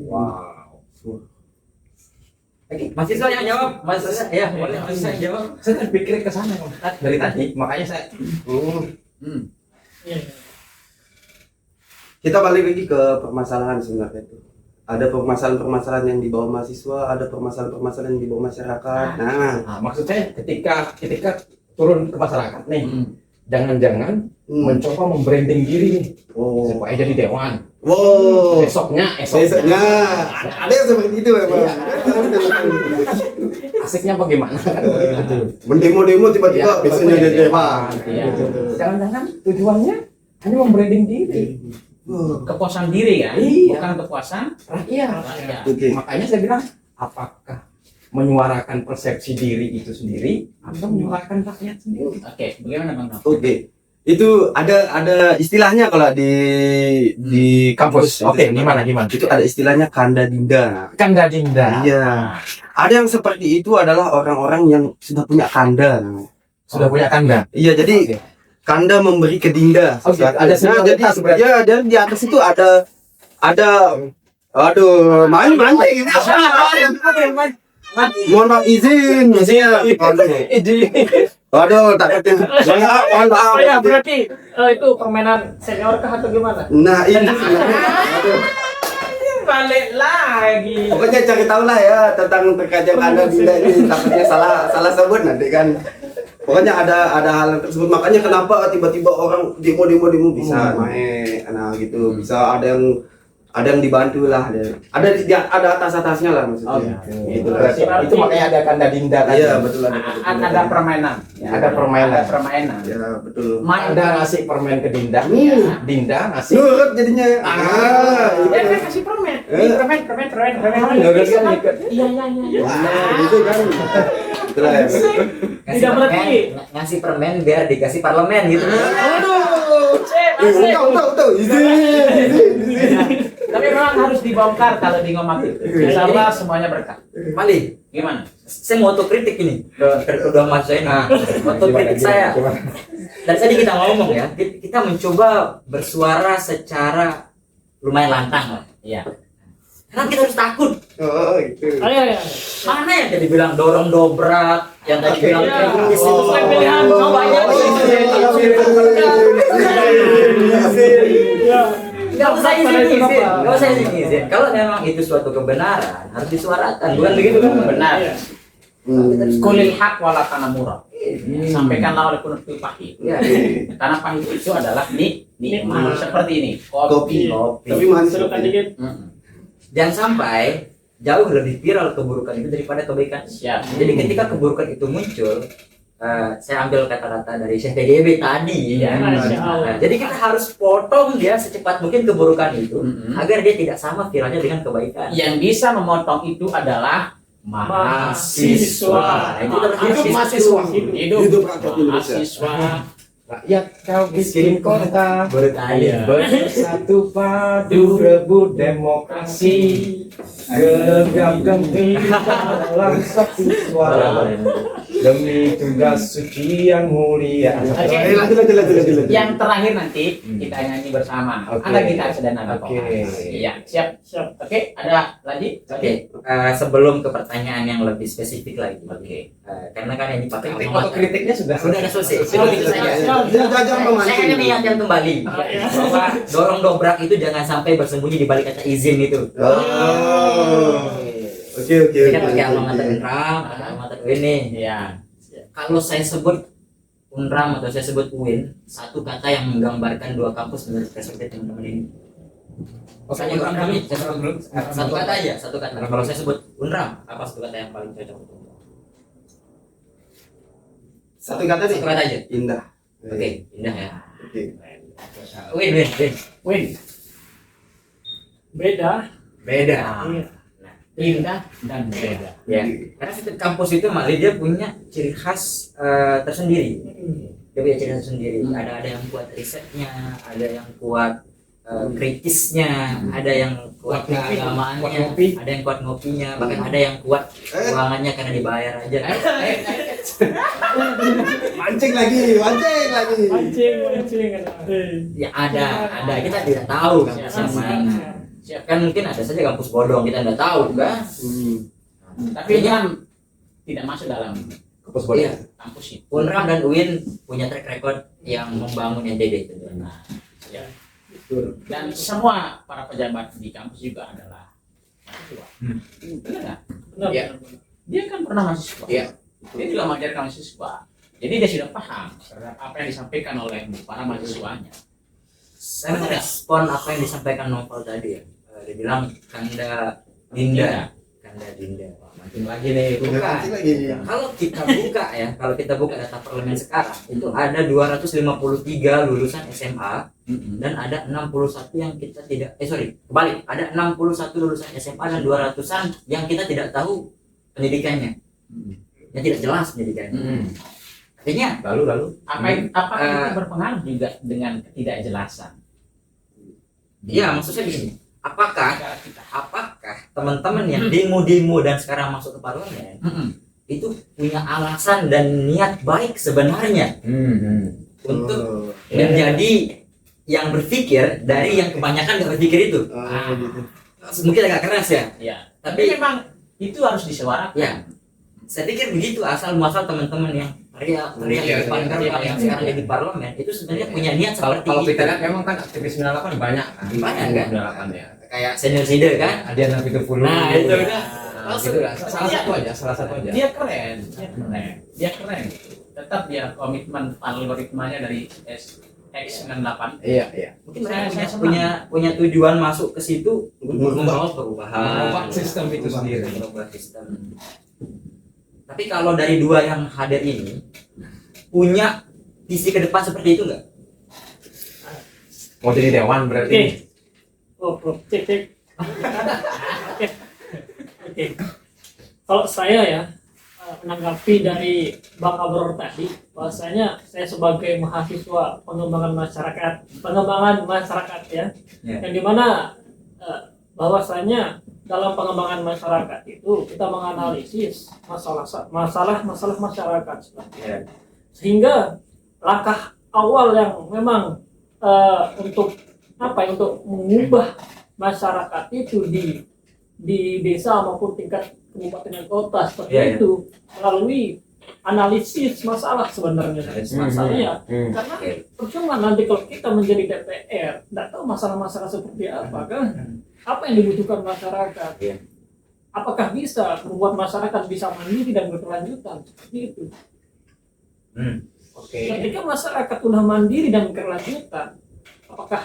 Wow. Mahasiswa yang jawab, mahasiswa ya, boleh mahasiswa yang jawab. Saya terpikir ke sana dari tadi, makanya saya Iya. Kita balik lagi ke permasalahan sebenarnya itu. ada permasalahan-permasalahan yang dibawa mahasiswa, ada permasalahan-permasalahan yang dibawa masyarakat. Nah, Nah, maksud saya ketika turun ke masyarakat nih, jangan-jangan mencoba membranding diri nih oh, supaya jadi dewan. wow, Besoknya ada yang seperti itu memang. asiknya bagaimana kan begitu. Mendemo-demo tiba-tiba Iya, besoknya jadi dewan. Iya. Jangan-jangan tujuannya hanya membranding diri Kepuasan diri kan, Iya. bukan kepuasan rakyat. rakyat. Oke. Makanya saya bilang, apakah menyuarakan persepsi diri itu sendiri atau menyuarakan rakyat sendiri? Oke, bagaimana Bang Novel? Oke. Itu ada istilahnya kalau di Kampus. Oke, gimana? Itu ada istilahnya kanda dinda. Kanda dinda. Iya. Ada yang seperti itu adalah orang-orang yang sudah punya kanda namanya. Sudah punya kanda. Iya, jadi Oke. kanda memberi ke dinda. Oke, Sesuatu. ada Nah, senioritas berarti. ya, dan di atas itu ada aduh, mancing. Mohon maaf izin, misalnya. Waduh, takutnya. Mohon maaf. Oh ya, berarti itu permainan senior kah atau gimana? Nah, itu sebenarnya. Aduh. Balik lagi. Pokoknya cari tahu lah ya tentang terkait yang Anda dinda ini, takutnya salah sebut nanti kan. Pokoknya ada hal tersebut, makanya kenapa tiba-tiba orang demo bisa naik, nah gitu, bisa ada yang dibantu lah, ada atas-atasnya lah maksudnya. Gitu lah. Berarti itu makanya ada kanda dinda tadi. Iya betul Ada permainan. Ya, Ada permainan. Ada permainan. Ya betul. Ada ngasih permen ke dinda. Dinda ngasih. Nurut jadinya. Dia kan kasih permen. Permen. Nurut kan ikut. Iya. Nah, gitu kan. Itulah ya. Tidak berarti. ngasih permen biar dikasih parlemen gitu. Aduh, asik. Tahu. Izin. Tapi memang harus dibongkar kalau di ngomak itu. Insya Allah semuanya berkah. Mali, Gimana? saya mau otokritik ini kedua mahasiswa ini. Otokritik saya. Gimana? Dan tadi kita ngomong ya, kita mencoba bersuara secara lumayan lantang lah. Iya. Karena kita harus takut. Oh, gitu. Ayo. Mana yang tadi bilang dorong dobrak, yang tadi bilang Iya. kritis itu Oh, pilihan oh, banyak. Ya. Gak usah izin. Kalau memang itu suatu kebenaran harus disuarakan, bukan begitu kan? Benar. Iya. Kulil hak wala kana murah. Sampaikanlah oleh penutup pahit. Ya. Karena pahit itu adalah nikmat. Seperti ini. Kopi. Tapi manis. Serukan dikit. Jangan sampai jauh lebih viral keburukan itu daripada kebaikan. Siap. Jadi ketika keburukan itu muncul, saya ambil kata-kata dari Syekh TGB tadi ya. Masya Allah. Jadi kita harus potong dia secepat mungkin keburukan itu agar dia tidak sama viralnya dengan kebaikan. Yang bisa memotong itu adalah mahasiswa. Nah, itu harus Hidup mahasiswa. mahasiswa. Hidup rakyat Indonesia. mahasiswa. Rakyat kau bikin kota Bertanya. bersatu padu rebut demokrasi genggam gembira dalam satu suara demi tugas suci yang mulia. Oke. Lanjut. Yang terakhir nanti kita nyanyi bersama. Oke. Ada gitar sedang ada Oke. Iya, siap. Oke, ada lagi? Oke, sebelum ke pertanyaan yang lebih spesifik lagi. Oke. Karena kan ini pakai Kritik alamat. kritiknya sudah Sudah selesai. Oh, gitu saja. Jajang Saya hanya mengingatkan kembali bahwa dorong dobrak itu jangan sampai bersembunyi di balik kata izin itu. Oke. Ini kan pakai alamat Unram, pakai alamat ini. Iya. Kalau saya sebut Unram atau saya sebut UIN, satu kata yang menggambarkan dua kampus menurut perspektif teman-teman ini. Misalnya Unram kami, saya sebut satu kata aja, satu kata. Kalau saya sebut Unram, apa satu kata yang paling cocok untuk Unram? Satu kata nih. Satu kata aja. Indah. Oke, indah ya. Oke. Win. Win. Beda. Beda. Iya. Indah dan beda. Ya, karena setiap kampus itu malah dia punya ciri khas tersendiri. Dia punya ciri khas sendiri. Ada yang kuat risetnya, ada yang kuat kritisnya, ada yang kuat keagamaannya, ada yang kuat ngopinya, bahkan ada yang kuat keuangannya karena dibayar aja. Mancing lagi. Mancing. Ya ada. Kita tidak tahu kampus yang mana. Kan mungkin ada saja kampus bodong kita tidak tahu kan. Tapi ini kan tidak masuk dalam kampus boleh. Iya. kampus itu. Unram dan UIN punya track record yang membangun NTB itu. Nah, ya. Dan semua para pejabat di kampus juga adalah mahasiswa. Hmm. Benar nggak? Benar, Iya. benar. Dia kan pernah mahasiswa. Iya. Dia juga mengajarkan mahasiswa. Jadi dia sudah paham terhadap apa yang disampaikan oleh para mahasiswanya. Saya merespon apa yang disampaikan Novel tadi ya. Dia bilang Dinda. Kanda Dinda. Wah, makin lagi nih. Bukan. Kalau kita buka ya, kalau kita buka data parlemen sekarang itu ada 253 lulusan SMA dan ada 61 yang kita tidak kebalik, ada 61 lulusan SMA dan 200-an yang kita tidak tahu pendidikannya. Yang tidak jelas pendidikannya. Artinya Lalu Apakah itu berpengaruh juga dengan ketidakjelasan? iya, maksudnya begini. Apakah Negara kita. teman-teman yang demo-demo dan sekarang masuk ke parlemen itu punya alasan dan niat baik sebenarnya untuk menjadi yang berpikir dari yang kebanyakan nggak berpikir itu? Mungkin agak keras ya, Ya, tapi tapi memang itu harus disuarakan. ya saya pikir begitu, asal muasal teman-teman yang teriak di depan gerbang yang sekarang di parlemen itu sebenarnya punya niat seperti kalau itu. kita lihat memang kan aktivis 98 banyak kan. Banyak kan? 98 ya. Kayak senior leader kan? Adiana Pitupulu. Nah, itu udah. Nah, gitu lah. Salah satu aja. Dia keren. Tetap dia komitmen algoritmanya dari X98. Iya. Mungkin Saya mereka senang. punya tujuan masuk ke situ untuk membawa perubahan, Merubah sistem itu sendiri. merubah sistem. Tapi kalau dari dua yang hadir ini punya visi ke depan seperti itu nggak? Mau jadi dewan Oke. berarti. Oh, bro, cek. Oke. Oke. Kalau saya ya menanggapi dari Bang Abror tadi, bahwasanya saya sebagai mahasiswa pengembangan masyarakat ya, yang dimana bahwasanya dalam pengembangan masyarakat itu kita menganalisis masalah masyarakat sehingga langkah awal yang memang untuk mengubah masyarakat itu di desa maupun tingkat kabupaten dan kota seperti itu melalui analisis masalah sebenarnya masalahnya karena percuma nanti kalau kita menjadi DPR tidak tahu masalah-masalah seperti apa kan apa yang dibutuhkan masyarakat apakah bisa membuat masyarakat bisa mandiri dan berkelanjutan seperti itu. Oke. Ketika masyarakat sudah mandiri dan berkelanjutan apakah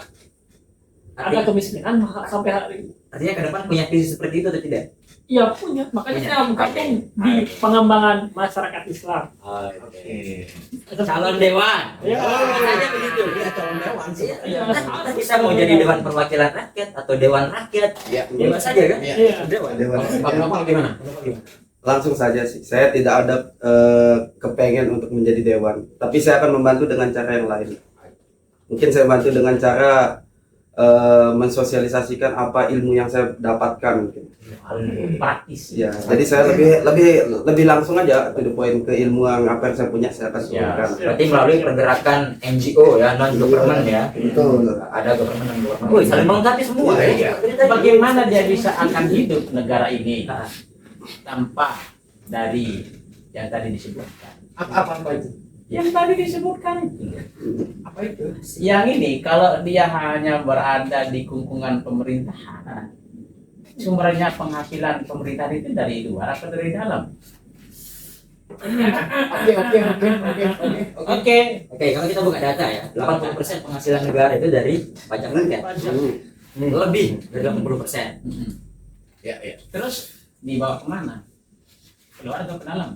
ada kemiskinan sampai hari ini? Artinya ke depan punya visi seperti itu atau tidak? Iya punya, makanya Punya. saya bergabung di pengembangan masyarakat Islam. Oke. Calon dewan. Ya. Makanya begitu. Iya, calon dewan sih. Iya. Kita bisa mau jadi dewan perwakilan rakyat atau dewan rakyat. Iya. Bebas saja kan? Iya. Dewan. Bang Novel gimana? Langsung saja sih, saya tidak ada kepengen untuk menjadi dewan, tapi saya akan membantu dengan cara yang lain. Mungkin saya bantu dengan cara mensosialisasikan apa ilmu yang saya dapatkan mungkin. Praktis. Ya, jadi saya lebih langsung aja to the point ke ilmu yang apa yang saya punya saya akan salurkan. Berarti melalui pergerakan NGO ya, non government ya. Betul. Ada government non government. Wih, saling melengkapi semua ya. Bagaimana dia bisa akan hidup negara ini tanpa dari yang tadi disebutkan? Apa itu? Yang tadi disebutkan itu. Apa itu? Yang ini kalau dia hanya berada di kungkungan pemerintahan, sumbernya penghasilan pemerintahan itu dari luar atau dari dalam? Oke. Oke, kalau kita buka data ya, 80% penghasilan negara itu dari pajak rakyat. Lebih dari 80%. Ya. Terus dibawa kemana? Keluar atau ke dalam?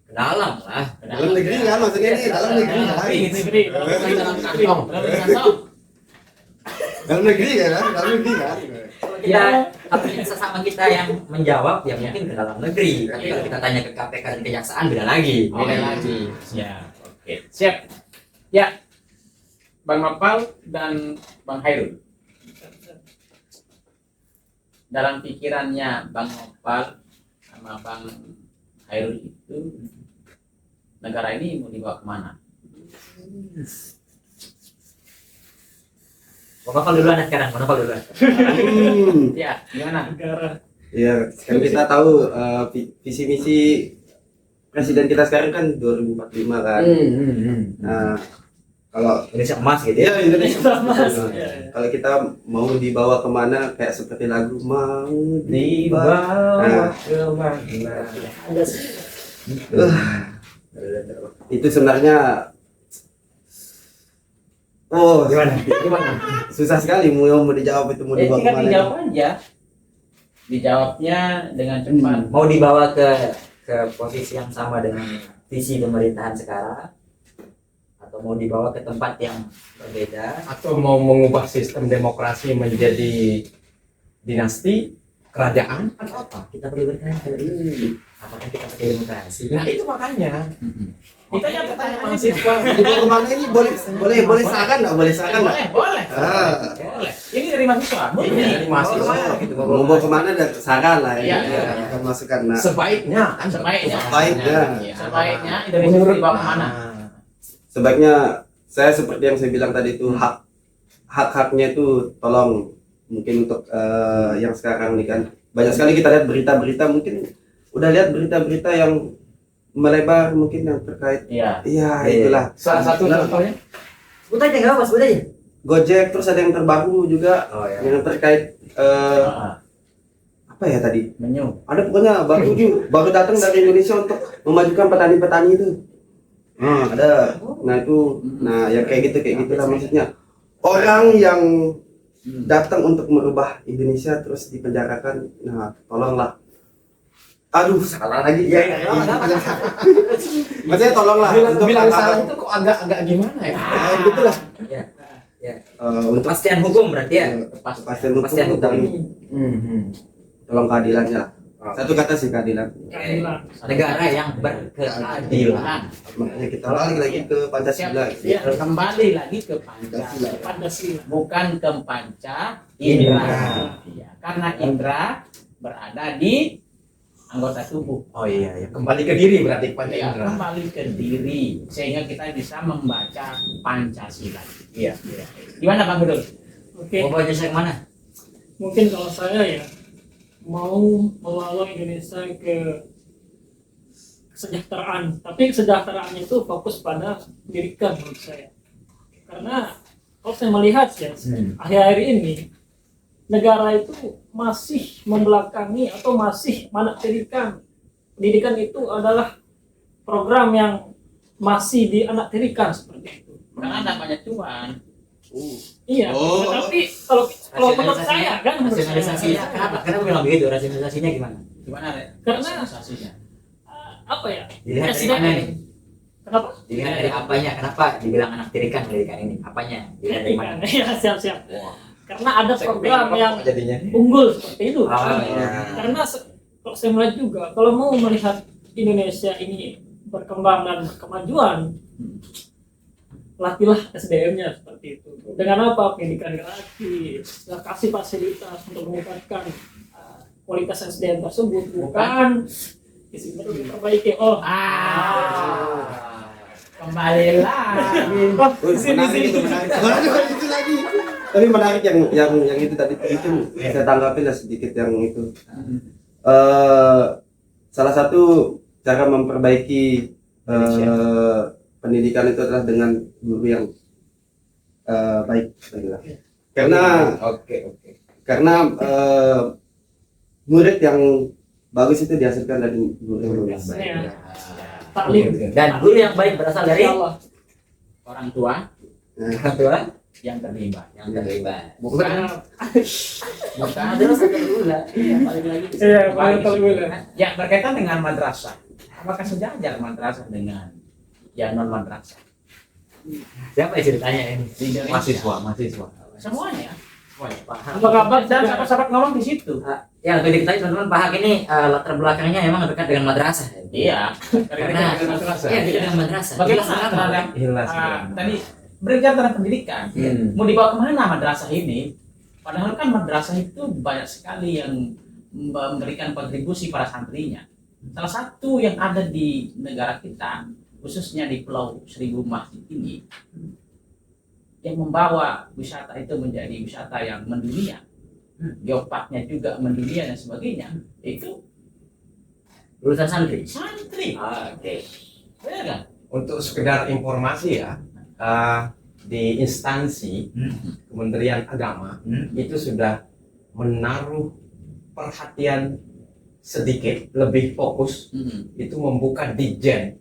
Ke dalam lah. Ke Dalam negeri kan maksudnya ini dalam negeri kan? Negeri. Dalam kantong. Dalam kantong. Dalam negeri kan? Dalam negeri kan? Ya, tapi sesama kita yang menjawab ya mungkin ke dalam negeri. Tapi kalau kita tanya ke KPK dan kejaksaan beda lagi. Oke lagi. Ya. Oke. Siap. Ya. Bang Nopal dan Bang Hairul. Dalam pikirannya Bang Nopal sama Bang Hairul itu negara ini mau dibawa kemana? Mau Novel duluan ya sekarang, mau Novel duluan. Ya, gimana? Negara. Ya, kan kita tahu visi misi presiden kita sekarang kan 2045 kan. Nah, Kalau Indonesia emas gitu ya. ya Indonesia Mas. Nah, Iya. kalau kita mau dibawa kemana kayak seperti lagu mau Dibawa kemana? Ada sih. itu sebenarnya Gimana? susah sekali mau dijawab itu mau dibawa tinggal kemana. dijawab aja. Dijawabnya dengan cepat. Mau dibawa ke posisi yang sama dengan visi pemerintahan sekarang, atau mau dibawa ke tempat yang berbeda? Atau mau mengubah sistem demokrasi menjadi dinasti kerajaan atau apa? Kita perlu bertanya dulu. Apakah kita pakai demokrasi? Nah itu makanya Kita yang tanya pertanyaan mahasiswa. Dibawa kemana ini boleh silakan nggak boleh silakan nggak? boleh. Ah. Ini dari mahasiswa. Ini dari mahasiswa gitu. Mau bawa kemana dan saran lah ya. Iya. Akan masukkan nah. Sebaiknya kan Sebaiknya. Baiknya. Iya, sebaiknya Indonesia dibawa kemana? Sebaiknya saya seperti yang saya bilang tadi itu hak-haknya itu tolong mungkin untuk yang sekarang nih kan banyak sekali kita lihat berita-berita mungkin udah lihat berita-berita yang melebar mungkin yang terkait Iya. itulah salah satu Nah, contohnya Sebut aja nggak apa, sebut aja. Gojek terus ada yang terbaru juga Oh ya. yang terkait apa ya tadi Menyu. ada pokoknya baru datang dari Indonesia untuk memajukan petani-petani itu ada nah yang kayak gitulah maksudnya orang yang datang untuk merubah Indonesia terus dipenjarakan nah tolonglah aduh salah lagi ya maksudnya tolonglah untuk bilang hal-hal- salah itu kok agak gimana ya? gitulah Ya. untuk Kepastian hukum berarti ya. kepastian Kepastian hukum dan Hmm. tolong keadilannya lah. Satu kata sih keadilan. Keadilan. Negara yang berkeadilan. Makanya kita balik lagi ke Pancasila. Ya, kembali lagi ke Pancasila. Pancasila. Bukan ke Panca Indra. Ya, karena Indra berada di anggota tubuh. Oh iya, ya. Kembali ke diri berarti Ya, Pancasila. kembali ke diri sehingga kita bisa membaca Pancasila. Iya. Gimana Bang Gudul? Oke. Mau baca yang mana? Mungkin kalau saya ya mau membawa Indonesia ke kesejahteraan, tapi kesejahteraannya itu fokus pada pendidikan menurut saya. Karena kalau saya melihat ya akhir-akhir ini negara itu masih membelakangi atau masih manaktirikan pendidikan itu adalah program yang masih dianaktirikan seperti itu. Karena namanya cuan. Iya, Oh. tapi kalau menurut saya kan menurut saya, Rasionalisasinya kenapa? Kenapa bilang begitu? Rasionalisasinya gimana? Gimana, Rek? Karena- Rasionalisasinya. apa ya? Dilihat dari Presiden mana nih? kenapa? Dilihat dari apanya? Kenapa dibilang anak pendidikan ini? Apanya? Dilihat dari mana? Iya, siap-siap. Karena ada program yang jadinya. unggul seperti itu. Oh, kan? iya. Karena kalau saya melihat juga, kalau mau melihat Indonesia ini berkembang dan berkemajuan, latihlah SDM-nya seperti itu. Dengan apa? Pendidikan gratis, kasih fasilitas untuk meningkatkan kualitas SDM tersebut, bukan isi diperbaiki. Kembali lagi. Menarik itu menarik. Menarik itu lagi. Tapi menarik yang itu tadi itu saya tanggapi lah sedikit yang itu. Salah satu cara memperbaiki pendidikan itu adalah dengan guru yang baik. Karena Oke. karena murid yang bagus itu dihasilkan dari guru yang bagus. Ya. Taklim. Dan guru yang baik berasal dari Insya Allah. Orang tua orang tua yang terlibat. yang terlibat. Bukan Terus kedua. Iya, balik lagi. Iya, balik dulu. Ya, berkaitan dengan madrasah. Apakah sejajar madrasah dengan yang non madrasah? Siapa yang ceritanya ini? Di Indonesia. Mahasiswa. Semuanya. Paham. Apa kabar Dan sahabat-sahabat ngomong di situ. Ya, untuk diketahui teman-teman, Pak Hak ini latar belakangnya memang dekat dengan madrasah. Iya. Karena madrasah. iya dekat dengan madrasah. Bagaimana Jelas terhadap Jelas. tadi berbicara tentang pendidikan? Hmm. Mau dibawa kemana madrasah ini? Padahal kan madrasah itu banyak sekali yang memberikan kontribusi para santrinya. Salah satu yang ada di negara kita, khususnya di Pulau Seribu Masjid ini, yang membawa wisata itu menjadi wisata yang mendunia, geoparknya juga mendunia dan sebagainya, itu Lulusan santri. santri. Oke. Benar kan? Untuk sekedar informasi ya, di instansi Kementerian Agama itu sudah menaruh perhatian sedikit lebih fokus itu membuka dijen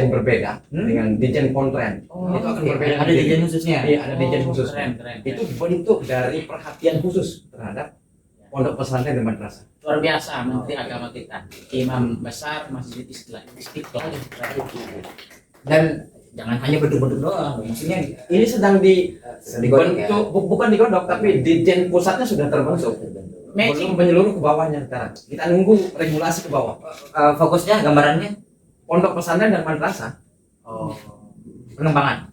berbeda dengan dijen Pontren. Itu akan berbeda. Ada dijen khususnya. Iya, ada dijen khusus. Keren, keren. Itu bentuk dari perhatian khusus terhadap pondok pesantren dan madrasah. Luar biasa Menteri Agama kita, Imam Besar Masjid Istiqlal. Dan jangan hanya bentuk-bentuk doang, maksudnya Ini sedang digodok ya. bukan digodok, tapi dijen pusatnya sudah terbentuk. Matching. Belum menyeluruh ke bawahnya sekarang. Kita nunggu regulasi ke bawah. Fokusnya gambarannya Pondok pesantren dan madrasah. pengembangan.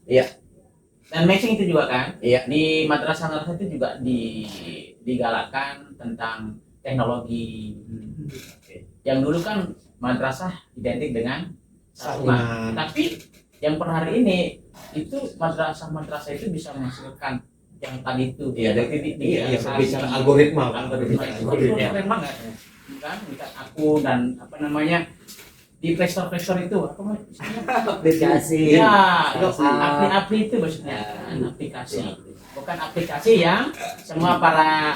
Dan matching itu juga kan, Iya. di madrasah-madrasah itu juga digalakkan tentang teknologi. Yang dulu kan madrasah identik dengan sarungan. Tapi yang per hari ini itu madrasah-madrasah itu bisa menghasilkan yang tadi itu. Iya, Iya, bicara algoritma. Itu keren banget. Kan, kita aku dan apa namanya di Play Store itu apa namanya? Aplikasi. Ya, aplikasi itu maksudnya kan, aplikasi. Bukan aplikasi yang semua para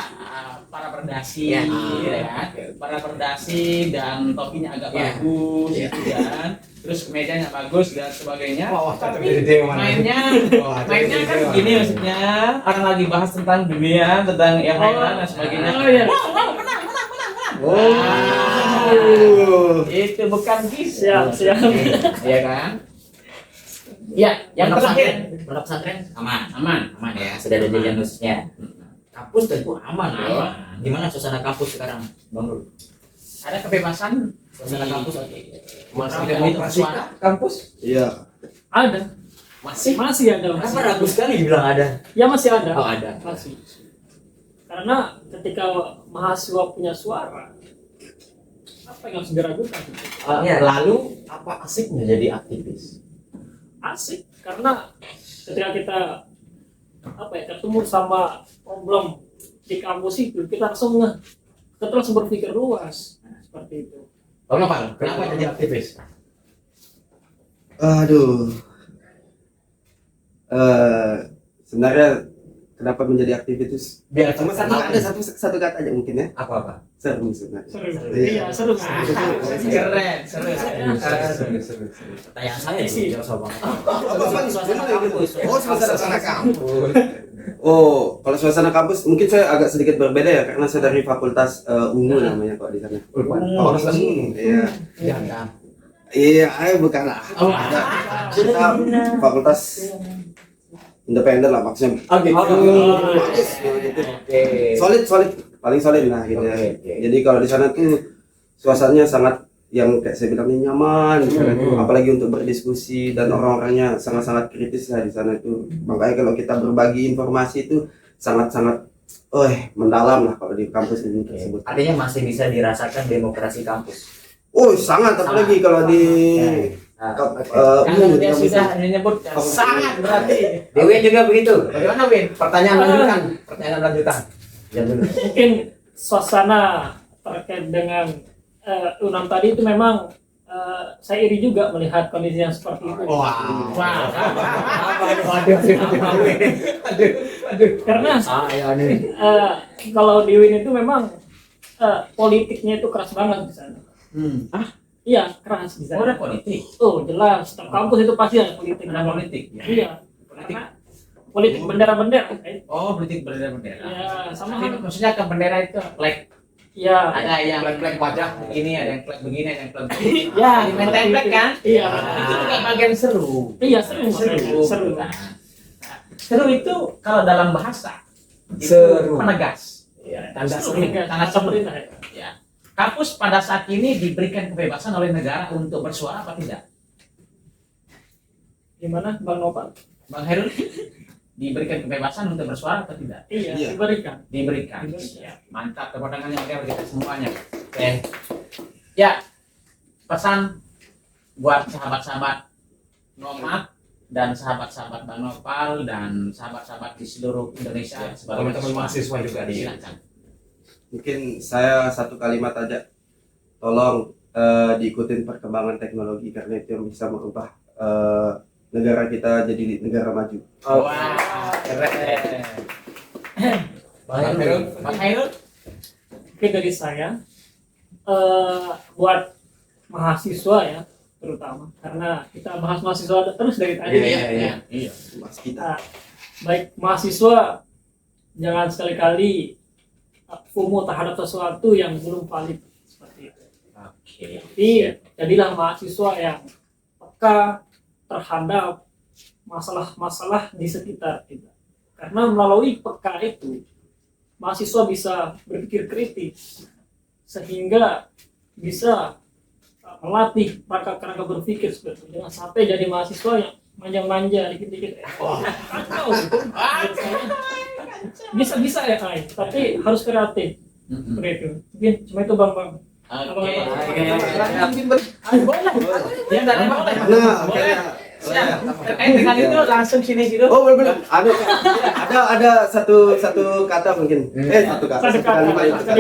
berdasi, Ya. ya kan? Para berdasi dan topinya agak bagus, gitu kan? Terus mejanya bagus dan sebagainya. Tapi mainnya kan gini maksudnya orang lagi bahas tentang dunia, tentang yang lain dan sebagainya. Oh, iya. Wow, menang. Itu bukan Siap, siap. Iya kan? Ya, yang terakhir Pondok pesantren aman. aman Ya, sudah ada dijen khususnya. Kampus tentu aman ya. Aman. Gimana suasana kampus sekarang, Bang Rul? Ada kebebasan Suasana kampus Masih Orang demokrasi suara. kampus? Iya. Ada. Masih. Masih ada. Kenapa ragu sekali bilang ada? Ya masih ada. Oh, ada. Masih. Karena ketika mahasiswa punya suara, apa yang harus diragukan? Iya. Lalu apa asiknya jadi aktivis? Asik. Karena ketika kita ketemu sama problem di kampus itu, kita langsung berpikir luas seperti itu. Kenapa jadi aktivis? Aduh. Sebenarnya kenapa menjadi aktivis? Biar Cuma satu kata aja mungkin ya. apa? Seru sebenarnya. Seru. Iya. Iya, seru. keren, Seru. Pertanyaan saya Isi. tuh, jawab Bang. Apa? Suasana kampus. Oh, suasana kampus. Oh, kalau suasana kampus mungkin saya agak sedikit berbeda ya karena saya dari Fakultas Ungu namanya kok di sana. Fakultas Ungu. Iya. Jangan. Iya, bukan lah. Kita fakultas independen lah maksudnya. Oke. Bagus, gitu. Solid, paling solid lah gitu ya. Oke. Jadi kalau di sana tuh suasananya sangat yang kayak saya bilang ini nyaman di sana tuh, apalagi untuk berdiskusi dan orang-orangnya sangat-sangat kritis lah di sana itu. Makanya kalau kita berbagi informasi itu sangat-sangat mendalam lah kalau di kampus ini tersebut. Artinya masih bisa dirasakan demokrasi kampus. Oh, sangat apalagi kalau di Kalau dia sudah menyebut sangat berarti. Dewi juga begitu. Bagaimana Win? Pertanyaan lanjutan. Mungkin suasana terkait dengan Unam tadi itu memang saya iri juga melihat kondisi yang seperti itu. Wah. Karena Ya nih. kalau di Win itu memang politiknya itu keras banget di sana. Iya, keras di sana. Ada politik. Oh, jelas. Setiap kampus itu pasti ada politik. Ada politik. Iya. Karena politik bendera-bendera. Oh, politik bendera-bendera. Ya, sama Tapi maksudnya ke bendera itu flag. Ya. Ada yang Flag wajah. ini, ada yang flag begini, ada yang flag begini. Ya, Main template kan? Iya. Itu juga bagian seru. Iya, seru. Seru. Nah, seru itu kalau dalam bahasa itu Seru. penegas. Tanda Seru. Sangat seru. Ya. Kampus pada saat ini diberikan kebebasan oleh negara untuk bersuara apa tidak? Gimana, Bang Nopal? Bang Herul, diberikan kebebasan untuk bersuara atau tidak? Iya, diberikan. Diberikan. Diberikan. Ya, mantap tepuk tangannya bagi kita semuanya. Oke. Ya, pesan buat sahabat-sahabat Nomad dan sahabat-sahabat Bang Nopal dan sahabat-sahabat di seluruh Indonesia sebagai Teman-teman mahasiswa juga di silakan. Mungkin saya satu kalimat aja, tolong diikutin perkembangan teknologi karena itu yang bisa merubah negara kita jadi negara maju. Wah, keren. Bang Hairul. Oke, dari saya buat mahasiswa ya terutama, karena kita bahas mahasiswa terus dari tadi. Iya. Mas kita. Nah, baik mahasiswa, jangan sekali-kali FOMO terhadap sesuatu yang belum valid seperti itu. Oke. Tapi jadilah mahasiswa yang peka terhadap masalah-masalah di sekitar kita. Karena melalui peka itu, mahasiswa bisa berpikir kritis sehingga bisa melatih kerangka berpikir seperti itu. Jangan sampai jadi mahasiswa yang manja-manja dikit-dikit. Kacau gitu. Bisa ya Kai, tapi harus kreatif. Seperti itu. Mungkin cuma itu Bang. Oke. Ya, Boleh. Nah, Boleh. kayak Siap. Terkait dengan itu langsung sini dulu. oh benar. Ada satu kata mungkin. Satu kalimat itu.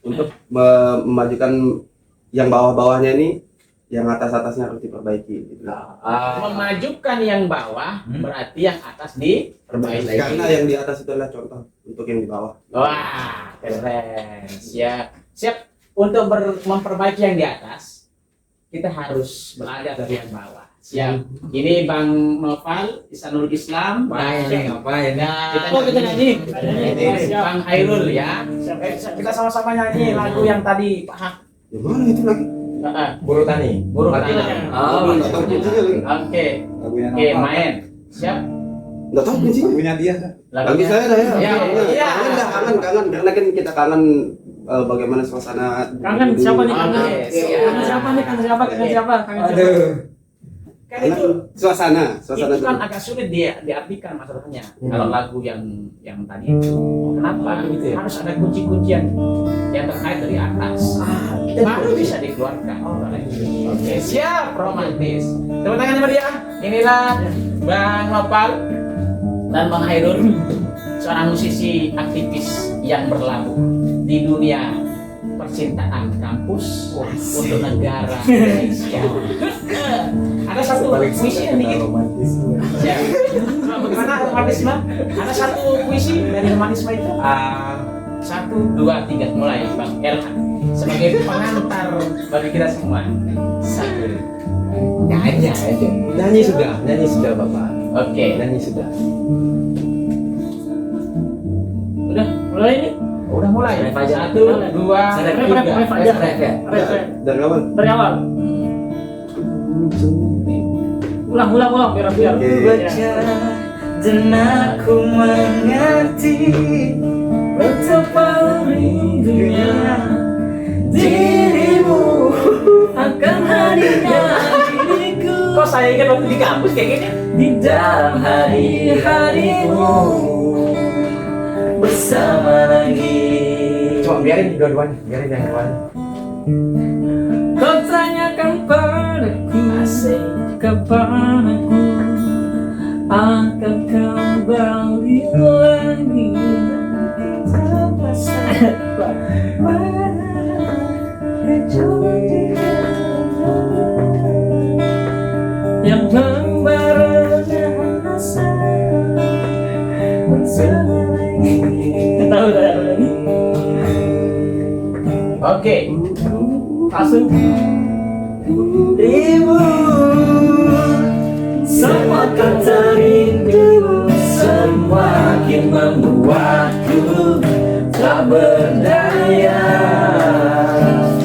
Untuk memajukan yang bawah-bawahnya ini, yang atas-atasnya harus diperbaiki gitu. Memajukan yang bawah berarti yang atas diperbaiki. Karena yang di atas itu adalah contoh untuk yang di bawah. Wah, keren. Siap. Untuk memperbaiki yang di atas, kita harus belajar dari yang bawah. Siap. Ini Bang Noval, Ihsanul Islam. Ngapain? Kita nyanyi. Bang Hairul ya. Kita sama-sama nyanyi lagu yang tadi Pak. Yang mana itu lagi? Buruh tani. Buruh tani. Nggak tahu kuncinya lagi. Oke, main. Siap. Nggak tahu kuncinya. Punya dia. Bagi saya dah ya. Iya. Kangen. Karena kan kita kangen bagaimana suasana. Kangen siapa nih? Kangen Oke. Kangen siapa? Kan itu Suasana itu kan dulu. agak sulit dia diartikan masalahnya. Kalau lagu yang tadi itu, kenapa? Harus ada kunci-kuncian yang terkait dari atas. Baru bisa dikeluarkan. Oke, siap, romantis. Tepuk tangan sama dia. Inilah Bang Nopal dan Bang Hairul, seorang musisi aktivis yang berlabuh di dunia percintaan kampus untuk negara Indonesia. Ada satu puisi yang dikit. Ya. Bagaimana romantisme? Ada satu puisi dari romantisme itu. 1, 2, 3 mulai Bang Elhan sebagai pengantar bagi kita semua. 1. Nyanyi aja. Nyanyi sudah Bapak. Oke. Nyanyi sudah. Udah, mulai nih. Udah mulai. Ref aja. 1, 2, Ref 3. aja. Ref ya. Dari awal. Dari awal. Ulang biar. Baca dan aku mengerti betapa rindunya dirimu akan hadirnya diriku. Kok saya ingat waktu di kampus kayak gini? Di dalam hari-harimu bersama lagi. Coba biarin dua-duanya, biarin yang dua-duanya. Kau tanyakan padaku, kapan aku akan kembali lagi. Yang membara rasa bersama lagi. Tahu tak? Oke. Langsung. Ibu, semua kata rindu semakin membuatku tak berdaya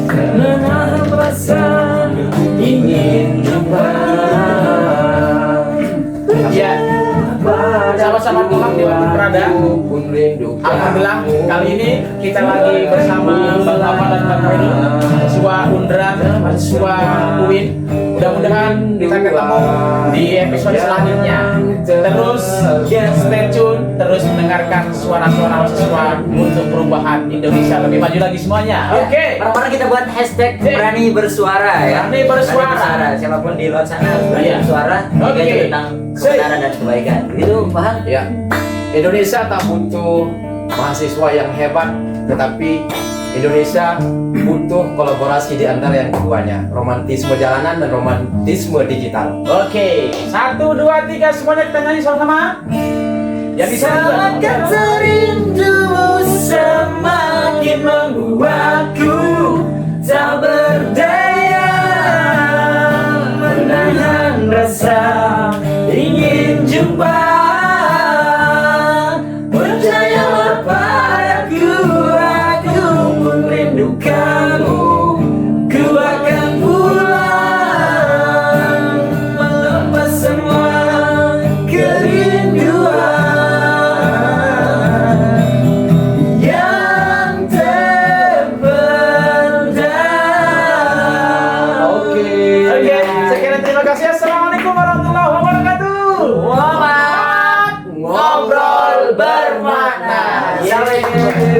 menahan rasa ingin kembali. Ya, sama-sama tolak di waktu berada. Alhamdulillah kali ini kita lagi bersama Bang Noval dan Bang Hairul, mahasiswa UNDRA, mahasiswa UIN. Mudah-mudahan kita ketemu di episode selanjutnya. Terus stay tune, terus mendengarkan suara-suara mahasiswa untuk perubahan Indonesia lebih maju lagi semuanya. Oke. Orang-orang kita buat hashtag berani bersuara ya. Berani bersuara. Siapapun di luar sana berani Iya. bersuara. Oke. Tentang kebenaran dan kebaikan. Itu paham? Ya, Indonesia tak butuh mahasiswa yang hebat, tetapi Indonesia butuh kolaborasi di antara yang keduanya, romantisme jalanan dan romantisme digital. Oke, 1, 2, 3 semuanya kita nyanyi sama-sama. Yang bisa Semakin rindumu semakin membuatku tak berdaya menahan rasa ingin jumpa. Percayalah padaku, aku pun rindukanmu. Ku akan pulang melepas semua kerinduan yang terpendam. Oke, sekian terima kasih. Assalamualaikum warahmatullahi